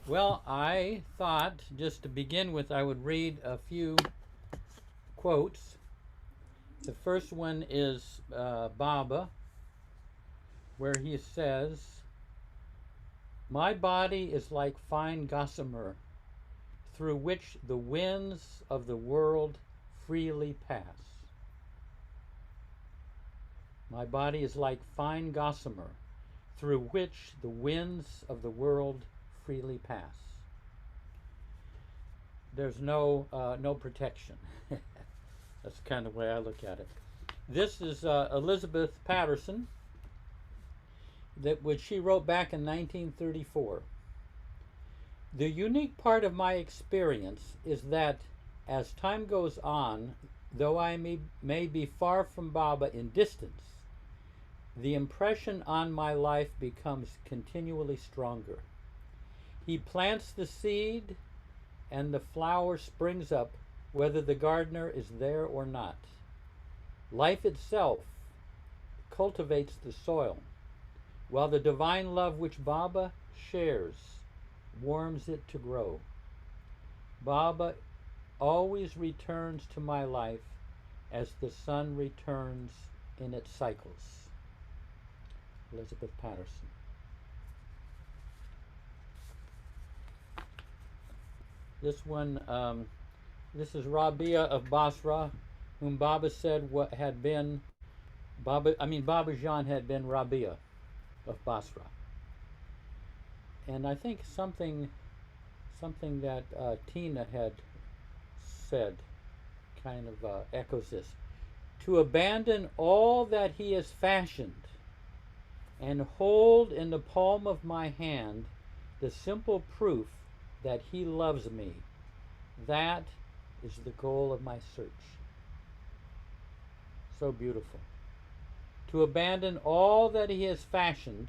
Well, I thought just to begin with, I would read a few quotes. The first one is Baba, where he says, "My body is like fine gossamer, through which the winds of the world freely pass." My body is like fine gossamer, through which the winds of the world freely pass. There's no protection. That's kind of the way I look at it. This is Elizabeth Patterson, that which she wrote back in 1934. The unique part of my experience is that as time goes on, though I may be far from Baba in distance, the impression on my life becomes continually stronger. He plants the seed, and the flower springs up, whether the gardener is there or not. Life itself cultivates the soil, while the divine love which Baba shares warms it to grow. Baba always returns to my life as the sun returns in its cycles. Elizabeth Patterson. This one, this is Rabia of Basra, whom Baba said what had been Baba Jan had been Rabia of Basra. And I think something that Tina had said kind of echoes this. To abandon all that he has fashioned and hold in the palm of my hand the simple proof that he loves me. That is the goal of my search. So beautiful. To abandon all that he has fashioned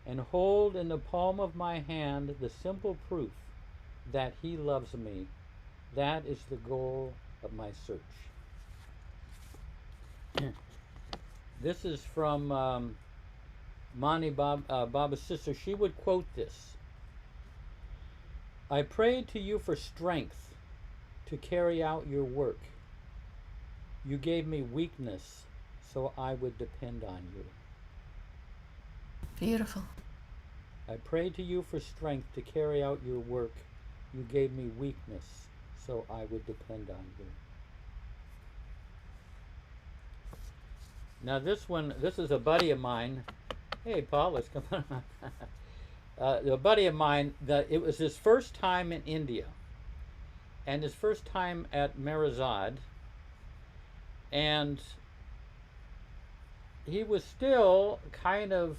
and hold in the palm of my hand the simple proof that he loves me. That is the goal of my search. This is from Mani Baba's sister. She would quote this. I prayed to you for strength to carry out your work. You gave me weakness, so I would depend on you. Beautiful. I prayed to you for strength to carry out your work. You gave me weakness, so I would depend on you. Now this is a buddy of mine. Hey, Paul, let's come on. A buddy of mine, it was his first time in India, and his first time at Marizad, and he was still kind of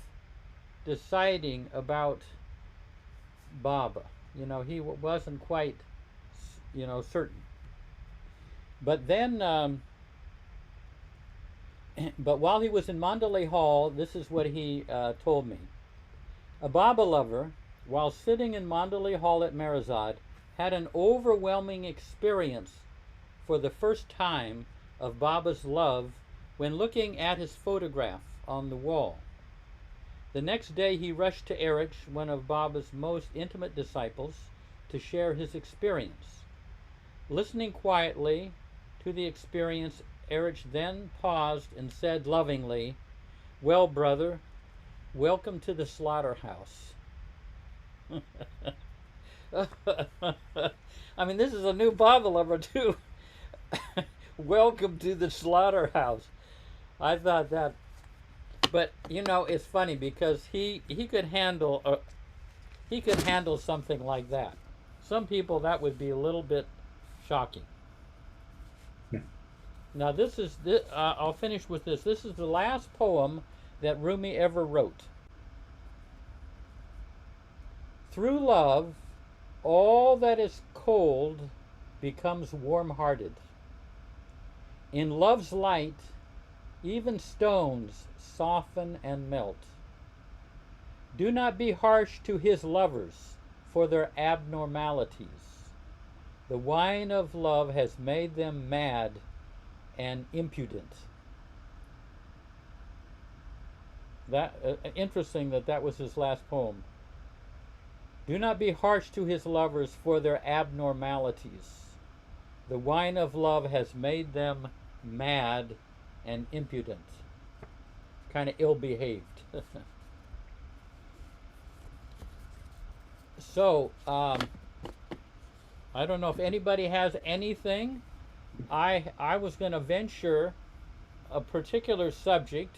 deciding about Baba. You know, he wasn't quite, certain. But then, but while he was in Mandalay Hall, this is what he told me. A Baba lover, while sitting in Mandalay Hall at Marizad, had an overwhelming experience for the first time of Baba's love when looking at his photograph on the wall. The next day he rushed to Erich, one of Baba's most intimate disciples, to share his experience. Listening quietly to the experience, Erich then paused and said lovingly, "Well, brother, welcome to the slaughterhouse." I mean, this is a new Baba lover too. Welcome to the slaughterhouse. I thought that, but it's funny because he could handle something like that. Some people that would be a little bit shocking. Now I'll finish with this. This is the last poem that Rumi ever wrote. Through love, all that is cold becomes warm-hearted. In love's light, even stones soften and melt. Do not be harsh to his lovers for their abnormalities. The wine of love has made them mad and impudent. That interesting that that was his last poem. Do not be harsh to his lovers for their abnormalities. The wine of love has made them mad and impudent, kind of ill behaved. So, I don't know if anybody has anything. I was going to venture a particular subject,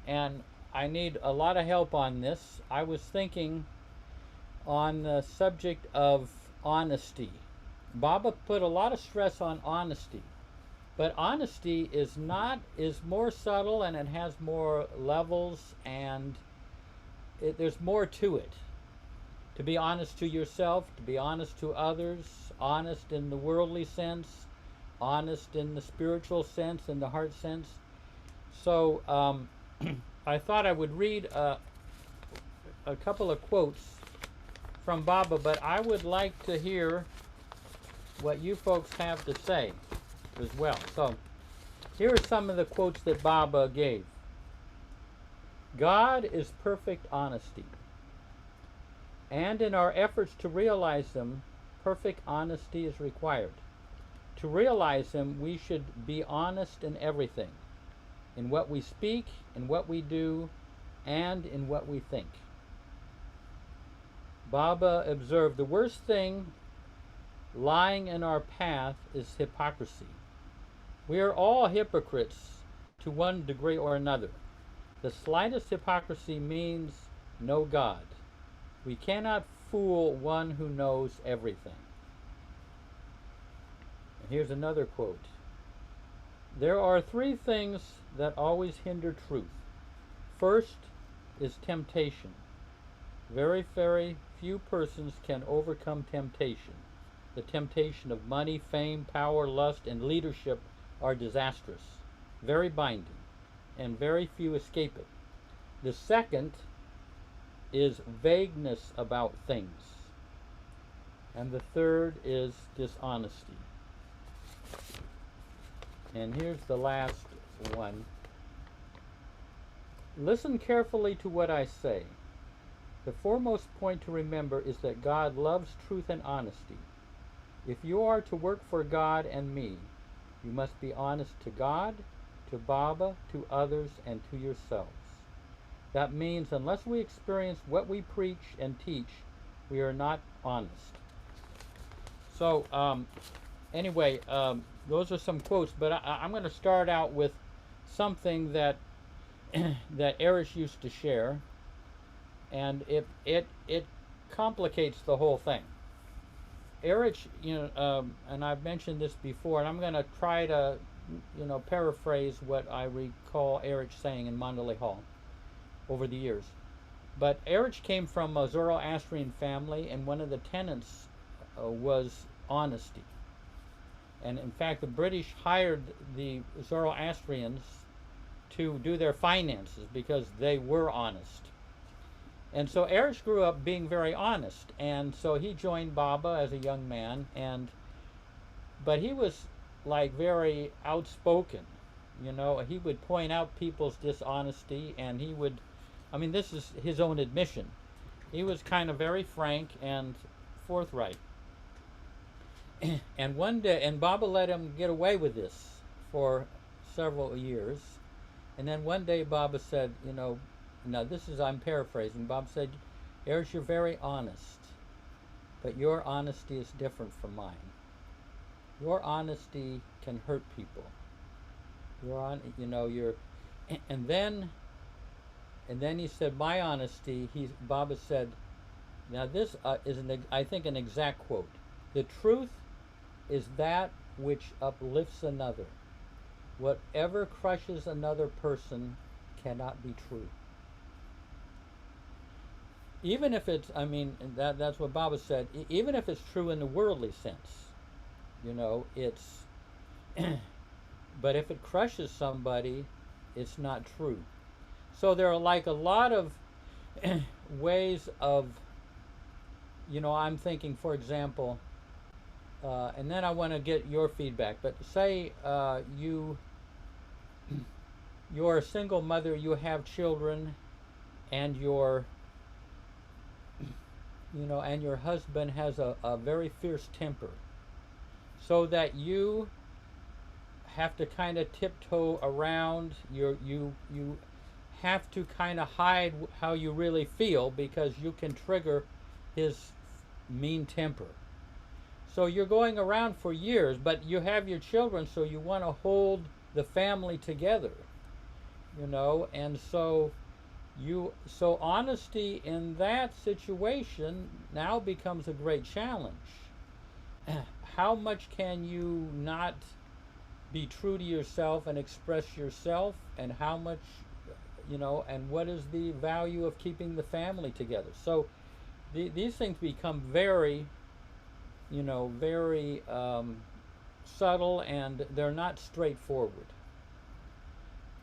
and I need a lot of help on this. I was thinking on the subject of honesty. Baba put a lot of stress on honesty, but honesty is more subtle, and it has more levels, and there's more to it. To be honest to yourself, to be honest to others, honest in the worldly sense, honest in the spiritual sense, in the heart sense. So I thought I would read a couple of quotes from Baba, but I would like to hear what you folks have to say as well. So here are some of the quotes that Baba gave. God is perfect honesty, and in our efforts to realize them, perfect honesty is required. To realize him, we should be honest in everything, in what we speak, in what we do, and in what we think. Baba observed, the worst thing lying in our path is hypocrisy. We are all hypocrites to one degree or another. The slightest hypocrisy means no God. We cannot fool one who knows everything. And here's another quote. There are three things that always hinder truth. First is temptation. Very, very few persons can overcome temptation. The temptation of money, fame, power, lust, and leadership are disastrous, very binding, and very few escape it. The second is vagueness about things. And the third is dishonesty. And here's the last one. Listen carefully to what I say. The foremost point to remember is that God loves truth and honesty. If you are to work for God and me, you must be honest to God, to Baba, to others, and to yourselves. That means unless we experience what we preach and teach, we are not honest. So anyway, those are some quotes, but I'm going to start out with something that that Erich used to share, and it complicates the whole thing. Erich, and I've mentioned this before, and I'm going to try to, paraphrase what I recall Erich saying in Mandalay Hall over the years. But Erich came from a Zoroastrian family, and one of the tenets was honesty. And in fact, the British hired the Zoroastrians to do their finances because they were honest. And so Erich grew up being very honest, and so he joined Baba as a young man, but he was like very outspoken. He would point out people's dishonesty, and this is his own admission. He was kind of very frank and forthright. And one day, and Baba let him get away with this for several years. And then one day Baba said, now this is, I'm paraphrasing, Baba said, Erich, you're very honest, but your honesty is different from mine. Your honesty can hurt people. And then he said, my honesty, Baba said, now this is, I think, an exact quote. The truth is that which uplifts another. Whatever crushes another person cannot be true. Even if it's, that's what Baba said, even if it's true in the worldly sense, it's, but if it crushes somebody, it's not true. So there are like a lot of ways of, I'm thinking, for example, and then I want to get your feedback, but say you're a single mother, you have children, and and your husband has a very fierce temper, so that you have to kind of tiptoe around. You have to kind of hide how you really feel because you can trigger his mean temper. So you're going around for years, but you have your children, so you want to hold the family together, and so honesty in that situation now becomes a great challenge. How much can you not be true to yourself and express yourself, and how much, and what is the value of keeping the family together? So these things become very, very subtle, and they're not straightforward.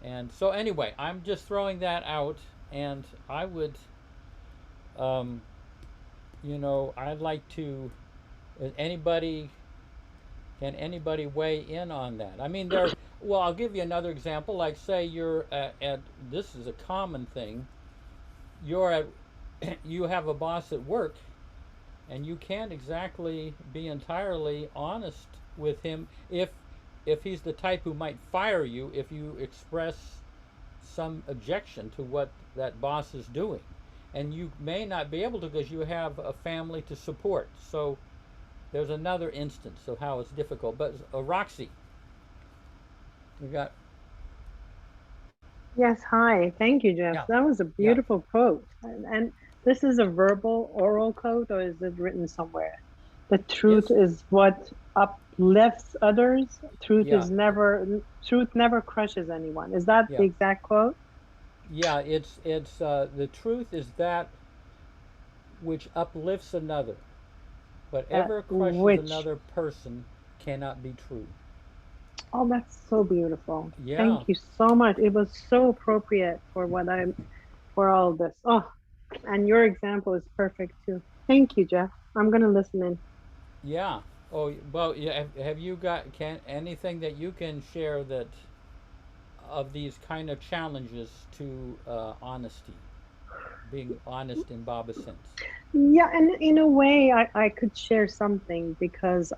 And so anyway, I'm just throwing that out, and I would, um, I'd like to, anybody, can anybody weigh in on that? I mean, well, I'll give you another example. Like, say you're this is a common thing. You're at, you have a boss at work, and you can't exactly be entirely honest with him if he's the type who might fire you if you express some objection to what that boss is doing. And you may not be able to because you have a family to support. So there's another instance of how it's difficult. But Roxy, we got. Yes, hi. Thank you, Jeff. Yeah, That was a yeah, beautiful quote. And this is a verbal, oral quote, or is it written somewhere? The truth it's is what uplifts others. yeah, Truth never crushes anyone. Is that the yeah, exact quote? yeah. It's the truth is that which uplifts another. Whatever crushes Which, another person cannot be true. oh, that's so beautiful. Yeah, Thank you so much. It was so appropriate for for all of this. Oh, and your example is perfect too. Thank you, Jeff. I'm going to listen in. yeah. Oh, well, yeah. Have you got can anything that you can share that of these kind of challenges to honesty, being honest in Baba's sense? Yeah, and in a way, I could share something because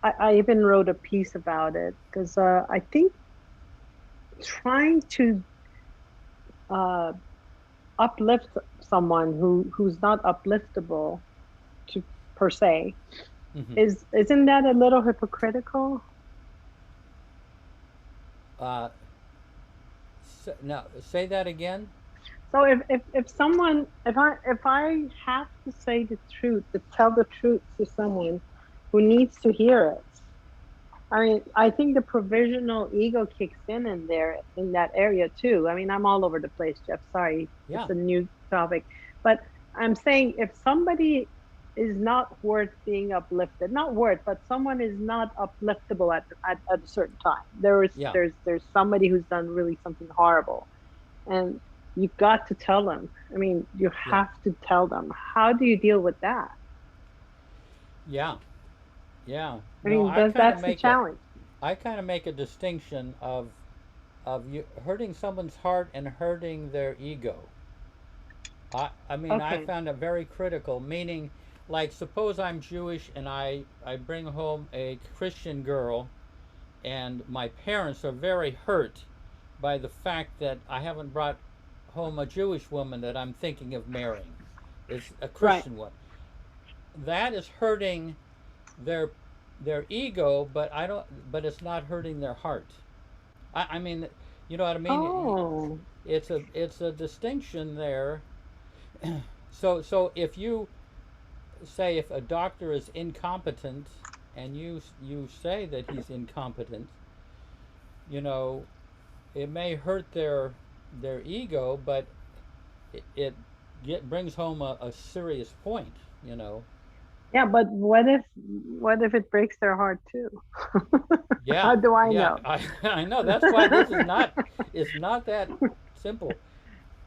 I even wrote a piece about it because I think trying to uh, uplift someone who's not upliftable to per se Hmm. isn't that a little hypocritical? Uh, Now, say that again. So if someone if I have to say the truth, to tell the truth to someone who needs to hear it, I mean, I think the provisional ego kicks in there in that area too. I mean, I'm all over the place, Jeff. Sorry, Yeah, it's a new topic, but I'm saying if somebody is not worth being uplifted, not worth, but someone is not upliftable at a certain time. yeah, There's somebody who's done really something horrible, and you got to tell them. I mean, you yeah, have to tell them. How do you deal with that? yeah, yeah. I No, mean, that's the challenge. I kind of make a distinction of you hurting someone's heart and hurting their ego. I mean, I Okay, found it very critical, meaning, like, suppose I'm Jewish and I bring home a Christian girl, and my parents are very hurt by the fact that I haven't brought home a Jewish woman that I'm thinking of marrying. It's a right. Christian one. That is hurting their their ego, but I don't. But it's not hurting their heart. I mean, you know what I mean? Oh, It's a distinction there. So if you say if a doctor is incompetent, and you say that he's incompetent, you know, it may hurt their ego, but it brings home a serious point. You know. yeah, but what if it breaks their heart too? Yeah, How do I yeah. know? I know. That's why this is not. It's not that simple.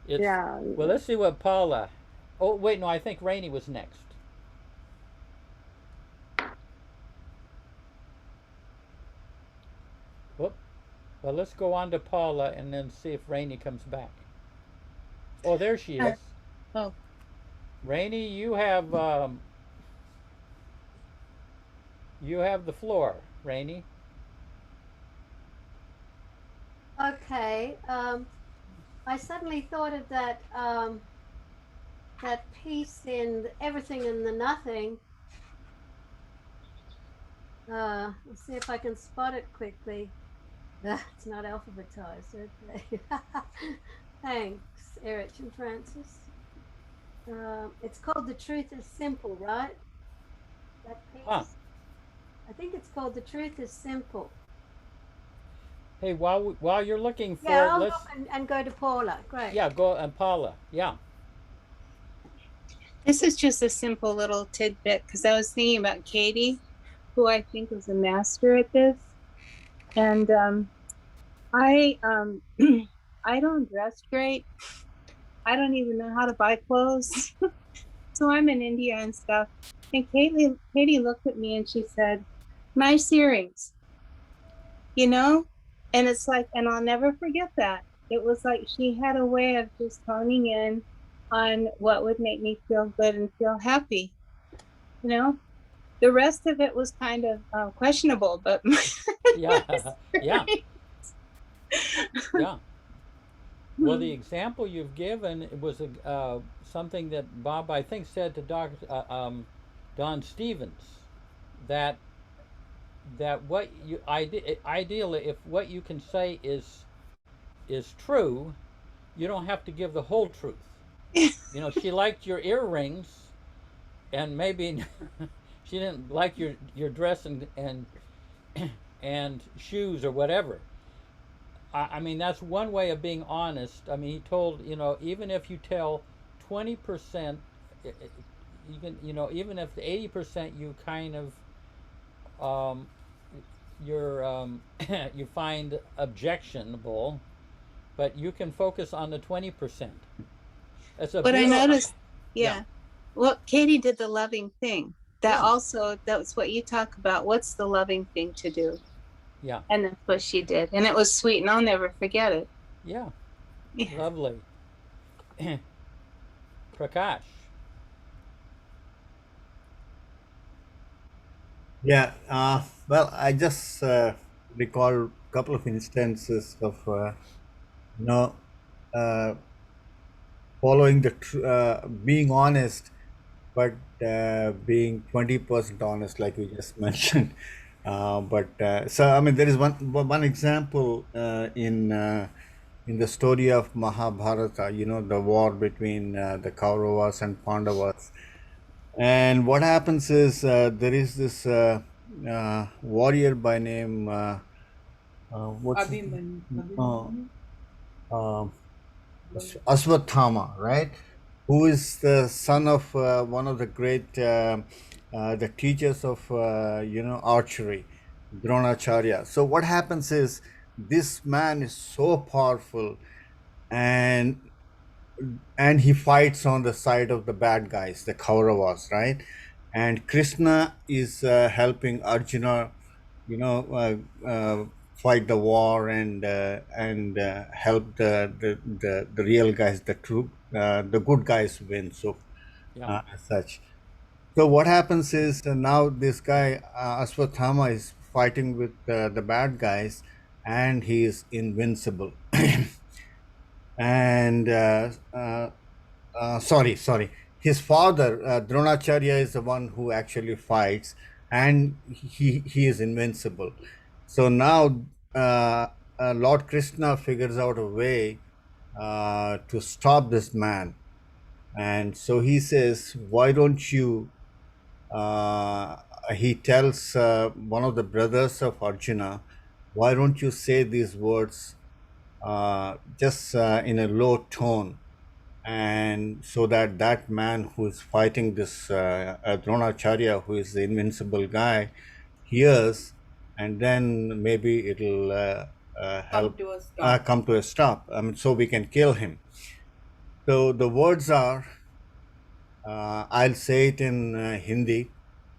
It's Yeah. well. Let's see what Paula. Oh wait, no. I think Rainey was next. Whoop. Well, let's go on to Paula and then see if Rainey comes back. Oh, there she is. Oh, Rainey, you have the floor. Rainey. Okay. I suddenly thought of that piece in Everything and the Nothing. Let's see if I can spot it quickly. It's not alphabetized. Okay. Thanks, Erich and Francis. It's called The Truth is Simple, right? That piece. Huh. I think it's called The Truth is Simple. Hey, while you're looking for Yeah, it, I'll let's look and go to Paula. Great. yeah go and Paula. Yeah. this is just a simple little tidbit because I was thinking about Katie, who I think was a master at this. And I I don't dress great. I don't even know how to buy clothes. So I'm in India and stuff. And Katie looked at me and she said, "Nice earrings," you know? And it's like, and I'll never forget that. It was like she had a way of just honing in on what would make me feel good and feel happy, you know? The rest of it was kind of questionable, but Yeah. Yeah. Yeah. Well, the example you've given was something that Bob, I think, said to Don Stevens, that what you ideally, if what you can say is true, you don't have to give the whole truth. You know, she liked your earrings, and maybe she didn't like your dress and shoes or whatever. I mean, that's one way of being honest. I mean, he told, even if you tell 20%, even if the 80% you kind of you're you find objectionable, but you can focus on the 20%. That's a what I beautiful. noticed, Yeah. yeah. Well, Katie did the loving thing. That Yeah. also, that's what you talk about. What's the loving thing to do? Yeah. And that's what she did. And it was sweet, and I'll never forget it. Yeah. Lovely. Prakash. Yeah, well, I just recall a couple of instances of, you know, uh, following being honest, but being 20% honest, like you just mentioned. So, I mean, there is one example in the story of Mahabharata, the war between the Kauravas and Pandavas. And what happens is there is this warrior by name what's his name? Aswathama, right? Who is the son of one of the great the teachers of archery, Dronacharya. So what happens is this man is so powerful, and he fights on the side of the bad guys, the Kauravas, right? And Krishna is helping Arjuna, fight the war and help the real guys, the good guys win. So Yeah. as such. So what happens is now this guy Aswathama is fighting with the bad guys, and he is invincible. And sorry, his father Dronacharya is the one who actually fights, and he is invincible. So now Lord Krishna figures out a way to stop this man, and so he says, why don't you he tells one of the brothers of Arjuna, why don't you say these words just in a low tone, and so that man who is fighting this Dronacharya, who is the invincible guy, hears, and then maybe it'll help come to a stop. I mean, so we can kill him. So the words are, I'll say it in Hindi.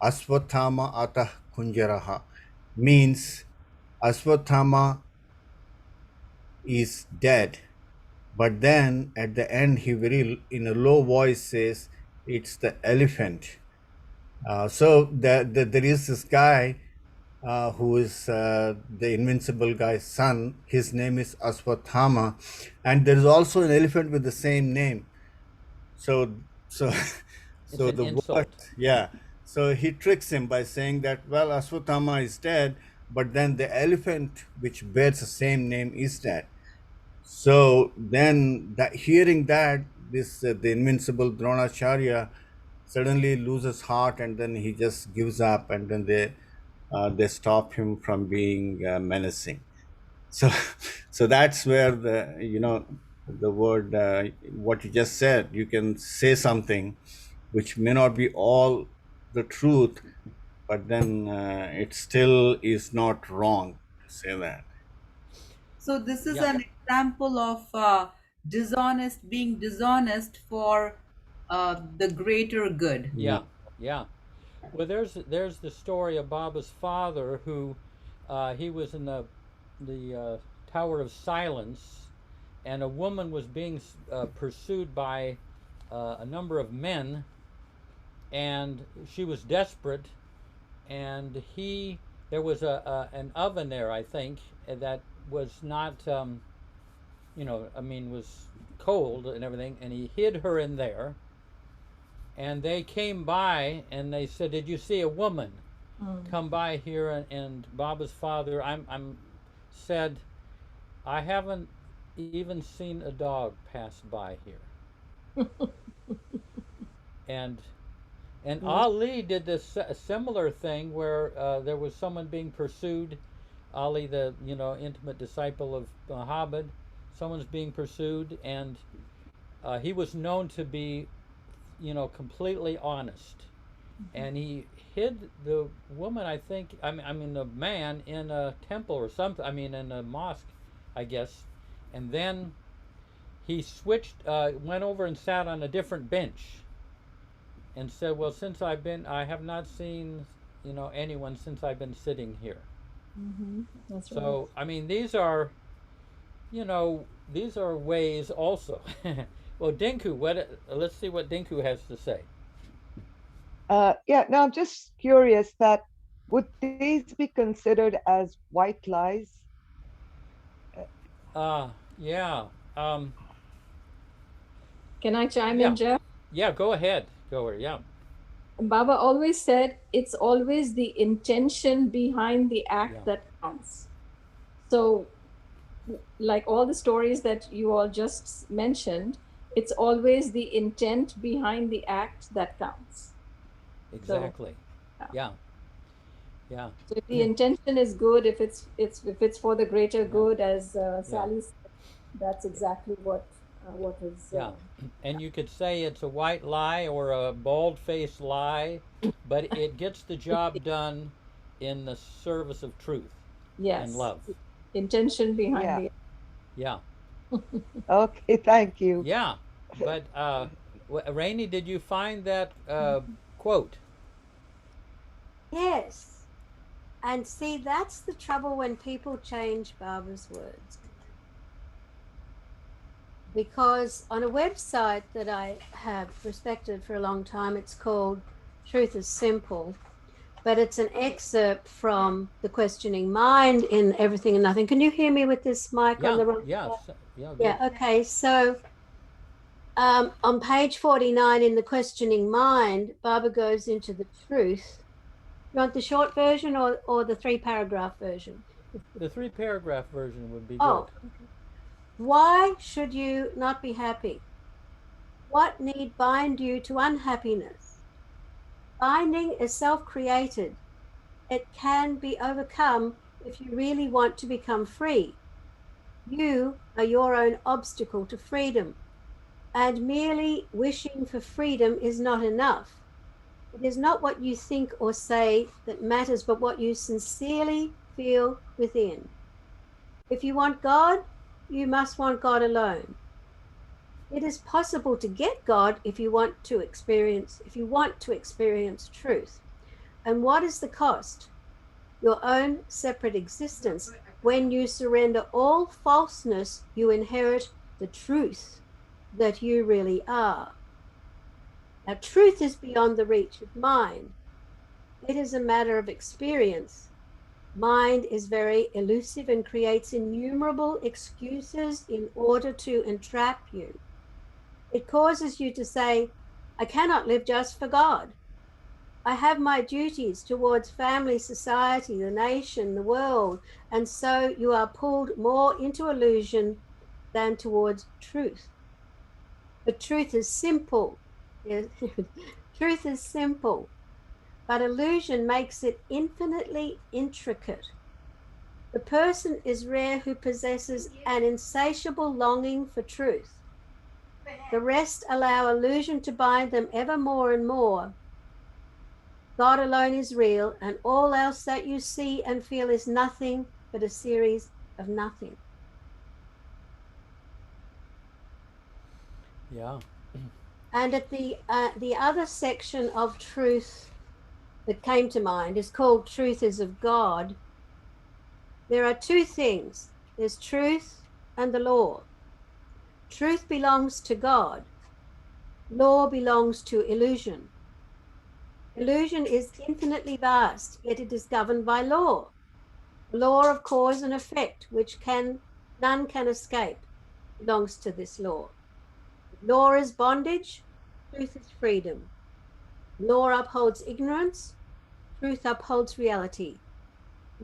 Aswathama atah kunjaraha means Aswathama is dead. But then at the end, he very in a low voice says, "It's the elephant." So there is this guy who is the invincible guy's son. His name is Aswathama, and there is also an elephant with the same name. So so It's so an the word, insult. yeah. So he tricks him by saying that, well, Aswathama is dead, but then the elephant which bears the same name is dead. So then, that hearing that, this the invincible Dronacharya suddenly loses heart, and then he just gives up, and then they stop him from being menacing. So so that's where the word what you just said. You can say something which may not be all the truth, but then it still is not wrong to say that. So this is Yeah. an example of being dishonest for the greater good. Yeah. Yeah. Well, there's the story of Baba's father who he was in the Tower of Silence, and a woman was being pursued by a number of men, and she was desperate, and there was an oven there, I think, that was not I mean, was cold and everything, and he hid her in there, and they came by and they said, "Did you see a woman come by here?" And Baba's father, I'm said, "I haven't even seen a dog pass by here." and Ali did this similar thing where there was someone being pursued. Ali, the intimate disciple of Muhammad, someone's being pursued, and he was known to be completely honest, and he hid the woman, I think, I mean the man, in a temple or something, I mean in a mosque, I guess, and then he switched, went over and sat on a different bench, and said, "Well, since I have not seen anyone since I've been sitting here." That's right. So I mean, these are ways also. Well, Dinku, let's see what Dinku has to say. Yeah, no, I'm just curious that would these be considered as white lies? Yeah. Can I chime Yeah. in, Jeff? Yeah, go ahead. Yeah. Baba always said it's always the intention behind the act Yeah. that counts. So, like all the stories that you all just mentioned, it's always the intent behind the act that counts. Exactly. So, Yeah. Yeah. So if the intention is good, if it's for the greater good, as Sally said, that's exactly what is. Yeah. And you could say it's a white lie or a bald-faced lie, but it gets the job done in the service of truth Yes. and love. Intention behind Yeah. the. Yeah. Okay, thank you. Yeah. But Rainey, did you find that quote? Yes. And see, that's the trouble when people change Baba's words. Because on a website that I have respected for a long time, it's called Truth is Simple, but it's an excerpt from The Questioning Mind in Everything and Nothing. Can you hear me with this mic on the wrong side? Yeah. Yeah, okay. So on page 49 in The Questioning Mind, Baba goes into the truth. You want the short version or the 3-paragraph version? The 3-paragraph version would be Oh, good. why should you not be happy? What need bind you to unhappiness? Binding is self-created. It can be overcome if you really want to become free. You are your own obstacle to freedom, and merely wishing for freedom is not enough. It is not what you think or say that matters, but what you sincerely feel within. If you want God, you must want God alone. It is possible to get God if you want to experience truth. And what is the cost? Your own separate existence, When you surrender all falseness, you inherit the truth that you really are. Now, truth is beyond the reach of mind. It is a matter of experience. Mind is very elusive and creates innumerable excuses in order to entrap you. It causes you to say, I cannot live just for God. I have my duties towards family, society, the nation, the world, and so you are pulled more into illusion than towards truth. But truth is simple. Truth is simple, but illusion makes it infinitely intricate. The person is rare who possesses an insatiable longing for truth. The rest allow illusion to bind them ever more and more. God alone is real, and all else that you see and feel is nothing but a series of nothing. Yeah. And at the other section of truth that came to mind is called Truth is of God. There are two things. There's truth and the law. Truth belongs to God. Law belongs to illusion. Illusion is infinitely vast, yet it is governed by law. The law of cause and effect, which none can escape, belongs to this law. Law is bondage, truth is freedom. Law upholds ignorance, truth upholds reality.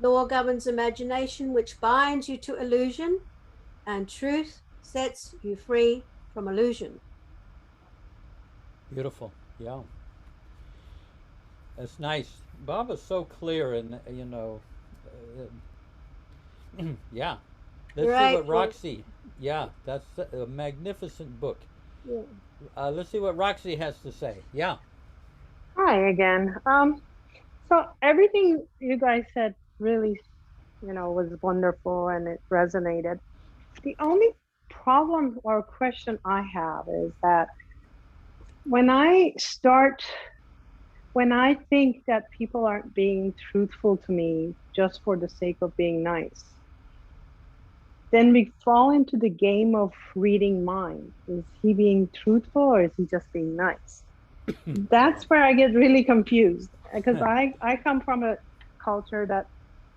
Law governs imagination, which binds you to illusion, and truth sets you free from illusion. Beautiful. Yeah. That's nice. Baba's so clear, and yeah. Let's see Right. what Roxy. Yeah, that's a magnificent book. Yeah. Let's see what Roxy has to say. Yeah. Hi again. So everything you guys said really, was wonderful and it resonated. The only problem or question I have is that when I think that people aren't being truthful to me just for the sake of being nice, then we fall into the game of reading minds. Is he being truthful or is he just being nice? That's where I get really confused, because I come from a culture that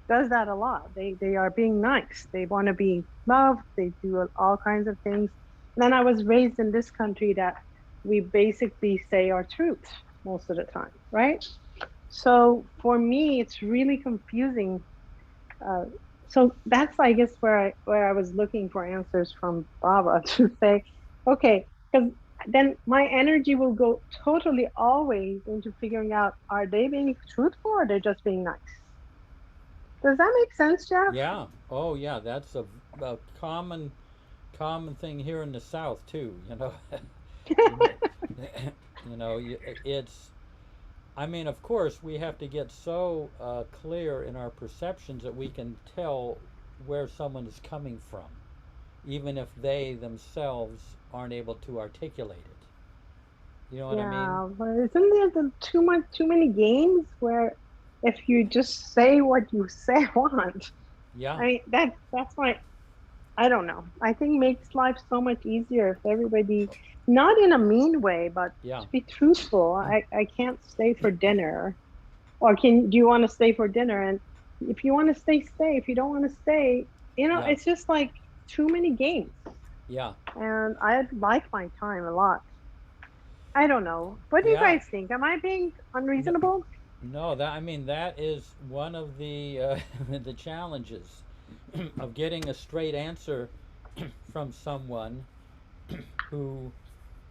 does that a lot. They are being nice. They want to be loved. They do all kinds of things. And then I was raised in this country that we basically say our truth most of the time, right? So for me, it's really confusing. So that's, I guess, where I was looking for answers from Baba to say, okay, because then my energy will go totally always into figuring out, are they being truthful or they're just being nice? Does that make sense, Jeff? Yeah. Oh, yeah. That's a common thing here in the South too. It's. I mean, of course, we have to get so clear in our perceptions that we can tell where someone is coming from, even if they themselves aren't able to articulate it. You know what I mean? Yeah, but isn't there too many games where if you just say what you say want, Yeah. I mean that's why I don't know. I think makes life so much easier if everybody, not in a mean way, but Yeah. to be truthful. I can't stay for dinner, or do you want to stay for dinner? And if you want to stay, stay. If you don't want to stay, Yeah. it's just like too many games. Yeah. And I like my time a lot. I don't know. What do you Yeah. guys think? Am I being No, unreasonable? no, that is one of the the challenges of getting a straight answer from someone who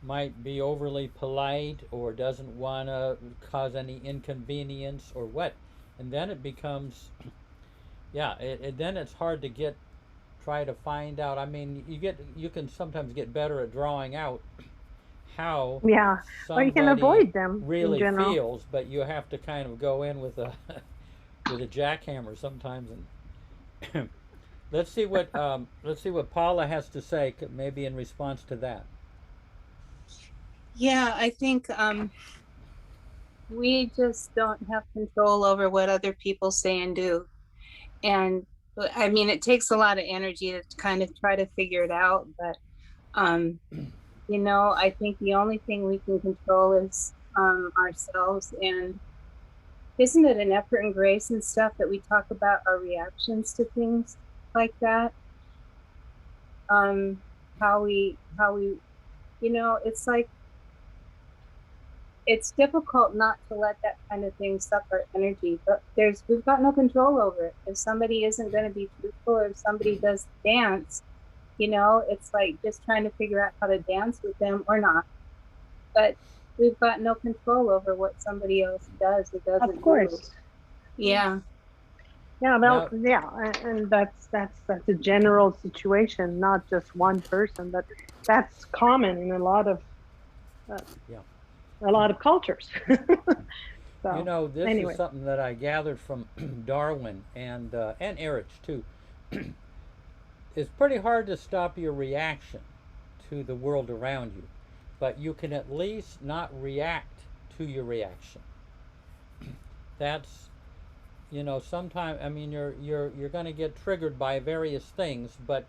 might be overly polite or doesn't want to cause any inconvenience or what, and then it becomes yeah, then it's hard to try to find out. I mean, you can sometimes get better at drawing out how Yeah. Or you can somebody avoid them in really general. feels, but you have to kind of go in with a with a jackhammer sometimes. And let's see what Paula has to say, maybe in response to that. Yeah, I think we just don't have control over what other people say and do. And I mean, it takes a lot of energy to kind of try to figure it out, but you know, I think the only thing we can control is ourselves. And isn't it an effort and grace and stuff that we talk about our reactions to things like that? How we, you know, it's like it's difficult not to let that kind of thing suck our energy, but we've got no control over it. If somebody isn't going to be truthful, or if somebody does dance, you know, it's like just trying to figure out how to dance with them or not. But we've got no control over what somebody else does or doesn't Of course. do. Yeah. Yeah, well, yeah, and that's a general situation, not just one person, but that's common in a lot of cultures. So, You know, this anyway. is something that I gathered from Darwin and Erich too. It's pretty hard to stop your reaction to the world around you, but you can at least not react to your reaction. That's, you know, sometimes, I mean, you're going to get triggered by various things, but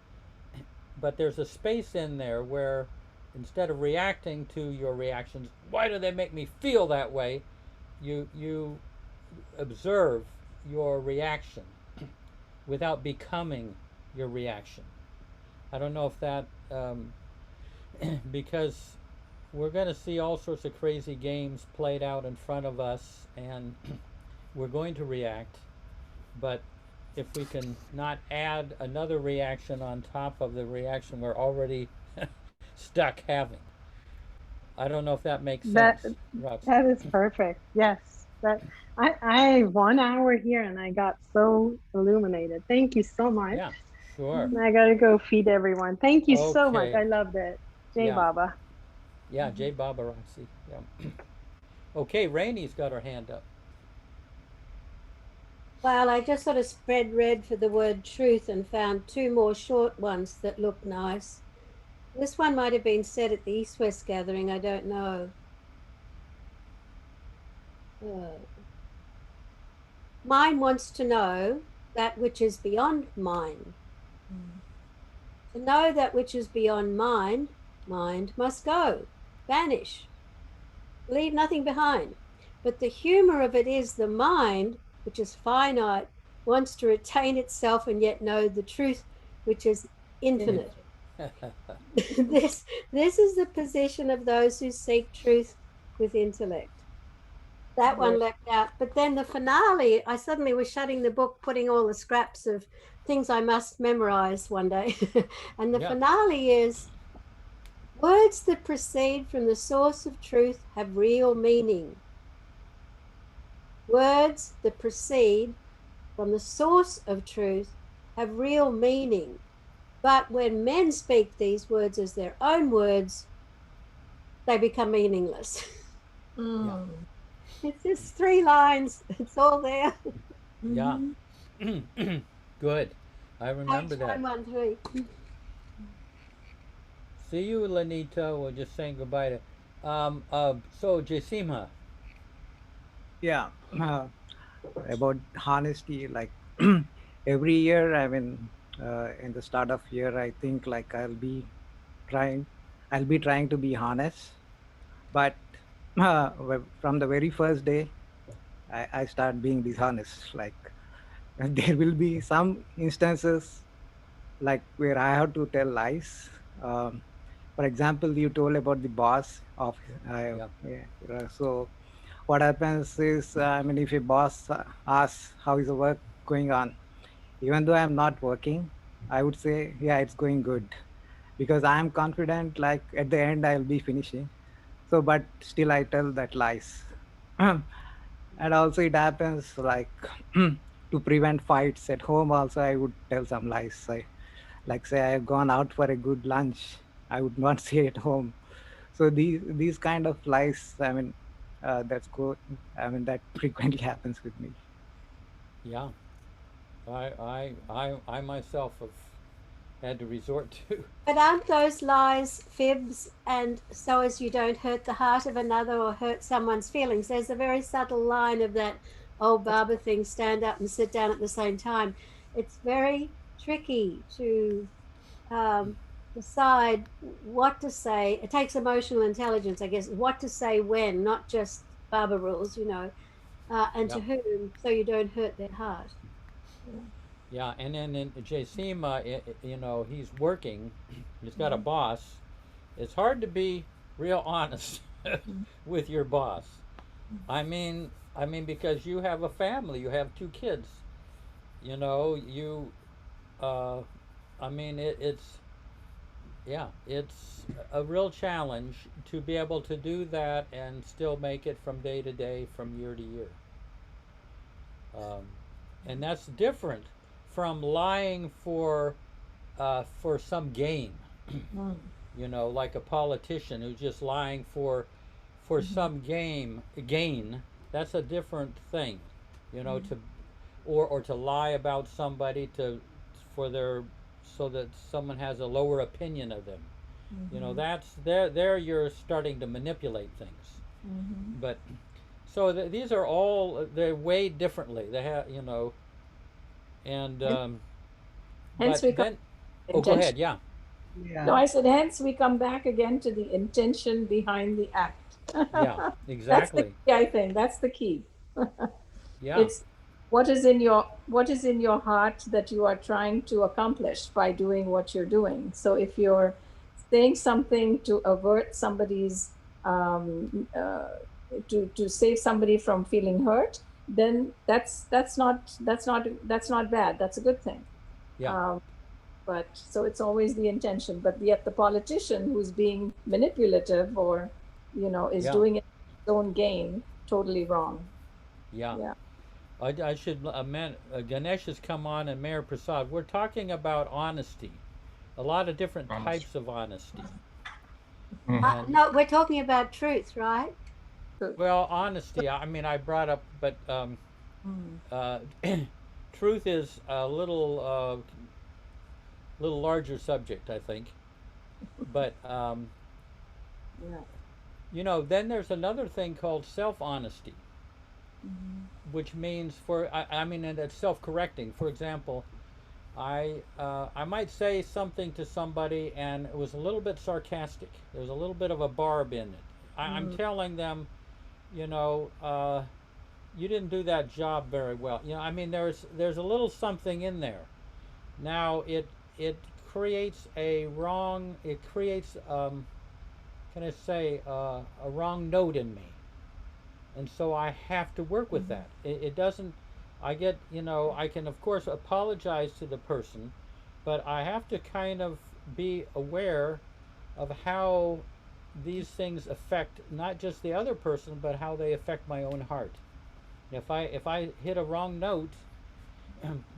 there's a space in there where instead of reacting to your reactions, why do they make me feel that way? You observe your reaction without becoming your reaction. I don't know if that because we're going to see all sorts of crazy games played out in front of us, and we're going to react, but if we can not add another reaction on top of the reaction we're already stuck having. I don't know if that makes sense. That is perfect. Yes. I 1 hour here and I got so illuminated. Thank you so much. Yeah, sure. I gotta go feed everyone. Thank you so much. Okay. I loved it. Jai Baba. Yeah, Jai Baba, Roxy. Yeah. Okay, Rainy's got her hand up. Well, I just sort of spread red for the word truth and found two more short ones that look nice. This one might have been said at the East-West gathering, I don't know. Mind wants to know that which is beyond mind. To know that which is beyond mind, mind must go, vanish, leave nothing behind. But the humor of it is the mind, which is finite, wants to retain itself and yet know the truth, which is infinite. This is the position of those who seek truth with intellect. That one leapt out. But then the finale, I suddenly was shutting the book, putting all the scraps of things I must memorize one day. And the finale is, words that proceed from the source of truth have real meaning. Words that proceed from the source of truth have real meaning. But when men speak these words as their own words, they become meaningless. It's just 3 lines. It's all there. Yeah. Good. I remember that. 913. See you, Lanita. We're just saying goodbye to. So Jasimha. Yeah. About honesty, like every year, I mean, in the start of year, I think like I'll be trying to be honest, but from the very first day, I start being dishonest. Like there will be some instances like where I have to tell lies. For example, you told about the boss of so what happens is, I mean, if a boss asks how is the work going on, even though I'm not working, I would say, yeah, it's going good, because I'm confident like at the end I'll be finishing. So, but still I tell that lies. And also it happens like to prevent fights at home also, I would tell some lies. Like say I've gone out for a good lunch, I would not say at home. So these kind of lies, I mean, that's good. I mean, that frequently happens with me. Yeah. I myself have had to resort to. But aren't those lies fibs, and so as you don't hurt the heart of another or hurt someone's feelings? There's a very subtle line of that old Baba thing, stand up and sit down at the same time. it's very tricky to decide what to say. It takes emotional intelligence, I guess, what to say when, not just Baba rules, and to whom, so you don't hurt their heart. Yeah, and then in Jasim, he's working. He's got a boss. It's hard to be real honest with your boss. I mean, because you have a family, you have two kids. You know, you. Uh, it's yeah, it's a real challenge to be able to do that and still make it from day to day, from year to year. Um, and that's different from lying for some gain. Like a politician who's just lying for some gain. That's a different thing. To or to lie about somebody to for their so that someone has a lower opinion of them. That's there you're starting to manipulate things. But so these are all they're weighed differently. They have and Hence but we come then oh, go ahead. intention. Yeah. Yeah. No, I said hence we come back again to the intention behind the act. Yeah, That's the exactly. key, I think. That's the key. Yeah. It's what is in your heart that you are trying to accomplish by doing what you're doing. So if you're saying something to avert somebody's to save somebody from feeling hurt, then that's not bad. That's a good thing. Yeah. But so it's always the intention. But yet the politician who's being manipulative or is Yeah. doing it for his own gain, totally wrong. Yeah. Yeah. I should amend. Ganesh has come on, and Mayor Prasad. We're talking about honesty, a lot of different types of honesty. And No, we're talking about truth, right? well, honesty. I mean, I brought up, but uh, truth is a little larger subject, I think. But Yeah. then there's another thing called self-honesty, which means and it's self-correcting. For example, I might say something to somebody and it was a little bit sarcastic. There's a little bit of a barb in it. I'm telling them, you didn't do that job very well. There's a little something in there. Now it creates a wrong. It creates can I say a wrong note in me, and so I have to work with that. It doesn't. I get I can of course apologize to the person, but I have to kind of be aware of how these things affect not just the other person, but how they affect my own heart. If I hit a wrong note,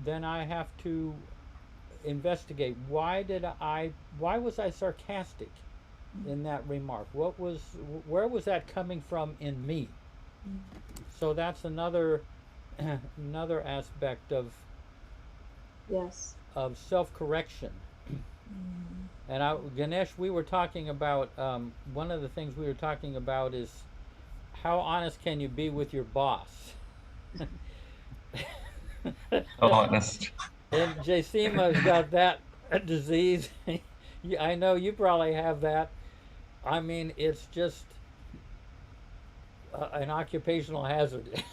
then I have to investigate why was I sarcastic in that remark? Where was that coming from in me? So that's another aspect of Yes. self-correction. And Ganesh, we were talking about one of the things we were talking about is how honest can you be with your boss? Honest. And Jasima's got that disease. I know you probably have that. I mean, it's just an occupational hazard.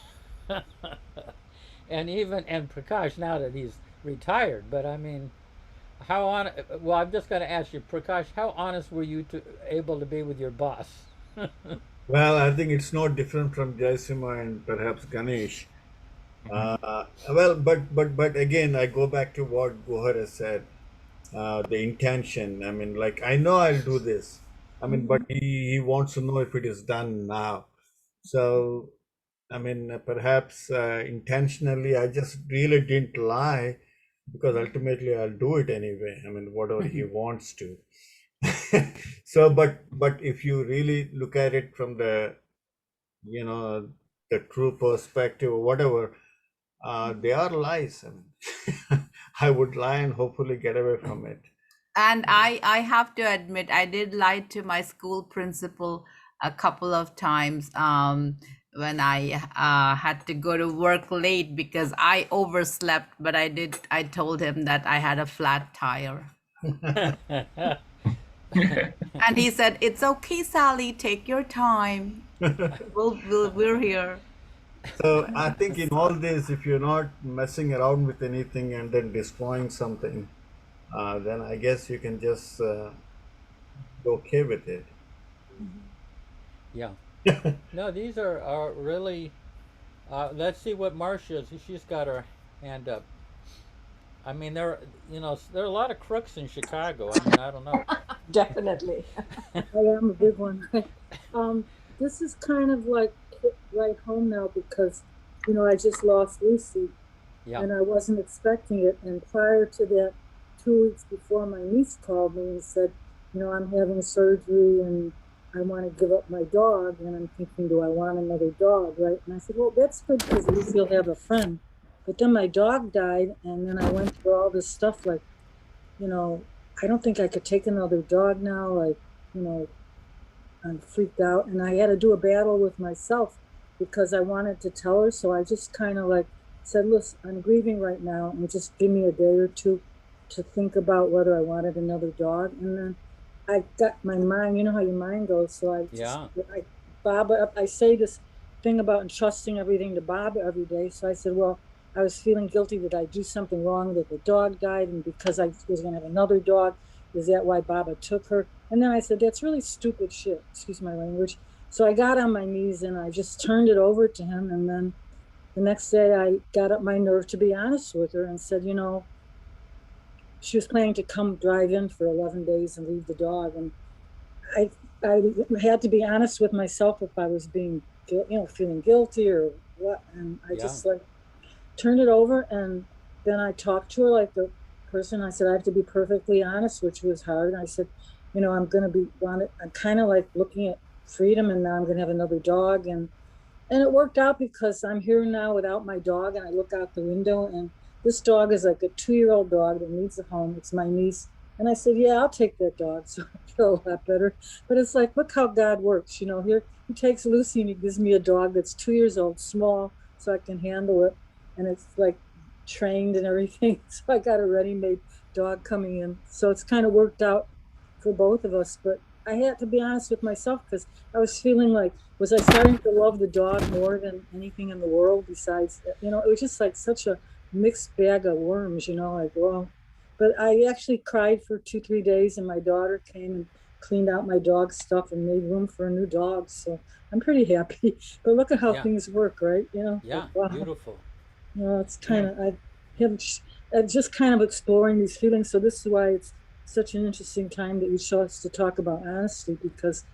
And Prakash, now that he's retired, but I mean, well, I'm just going to ask you, Prakash, how honest were you able to be with your boss? Well, I think it's not different from Jaisima and perhaps Ganesh. Well, but again, I go back to what Gohar has said. The intention. I mean, like I know I'll do this. I mean, but he wants to know if it is done now. So, I mean, perhaps intentionally, I just really didn't lie because ultimately I'll do it anyway. I mean, whatever he wants to. So, but if you really look at it from the the true perspective or whatever, they are lies. I mean, I would lie and hopefully get away from it. And I have to admit, I did lie to my school principal a couple of times, when I had to go to work late because I overslept, but I told him that I had a flat tire. And he said, "It's okay, Sally, take your time. We're here." So I think in all this, if you're not messing around with anything and then destroying something, then I guess you can just be okay with it. Yeah. No, these are really. Let's see what Marcia's. She's got her hand up. I mean, there are a lot of crooks in Chicago. I mean, I don't know. Definitely. I am a big one. This is kind of like hit right home now because, I just lost Lucy, Yeah. and I wasn't expecting it. And prior to that, 2 weeks before, my niece called me and said, I'm having surgery and I want to give up my dog. And I'm thinking, do I want another dog, right? And I said, well, that's good because at least you'll have a friend. But then my dog died, and then I went through all this stuff like, I don't think I could take another dog now. Like, I'm freaked out, and I had to do a battle with myself because I wanted to tell her. So I just kind of like said, listen, I'm grieving right now, and just give me a day or two to think about whether I wanted another dog. And then I got my mind, you know how your mind goes. So I say this thing about entrusting everything to Bob every day. So I said, well, I was feeling guilty that I do something wrong, that the dog died, and because I was going to have another dog, is that why Baba took her? And then I said, that's really stupid shit, excuse my language. So I got on my knees and I just turned it over to him. And then the next day I got up my nerve to be honest with her and said, she was planning to come drive in for 11 days and leave the dog. And I had to be honest with myself if I was being, feeling guilty or what. And I just turned it over, and then I talked to her like the person. I said, I have to be perfectly honest, which was hard. And I said, I'm kind of like looking at freedom, and now I'm going to have another dog. And it worked out because I'm here now without my dog, and I look out the window, and this dog is like a 2-year-old dog that needs a home. It's my niece. And I said, yeah, I'll take that dog. So I feel a lot better. But it's like, look how God works. Here he takes Lucy and he gives me a dog that's 2 years old, small, so I can handle it. And it's like trained and everything. So I got a ready-made dog coming in. So it's kind of worked out for both of us. But I had to be honest with myself because I was feeling like, was I starting to love the dog more than anything in the world besides, it was just like such a mixed bag of worms, like, well, but I actually cried for 2-3 days, and my daughter came and cleaned out my dog stuff and made room for a new dog. So I'm pretty happy. But look at how things work, right? Yeah, like, wow. Beautiful. It's kind of, I'm just kind of exploring these feelings. So this is why it's such an interesting time that you chose to talk about honesty, because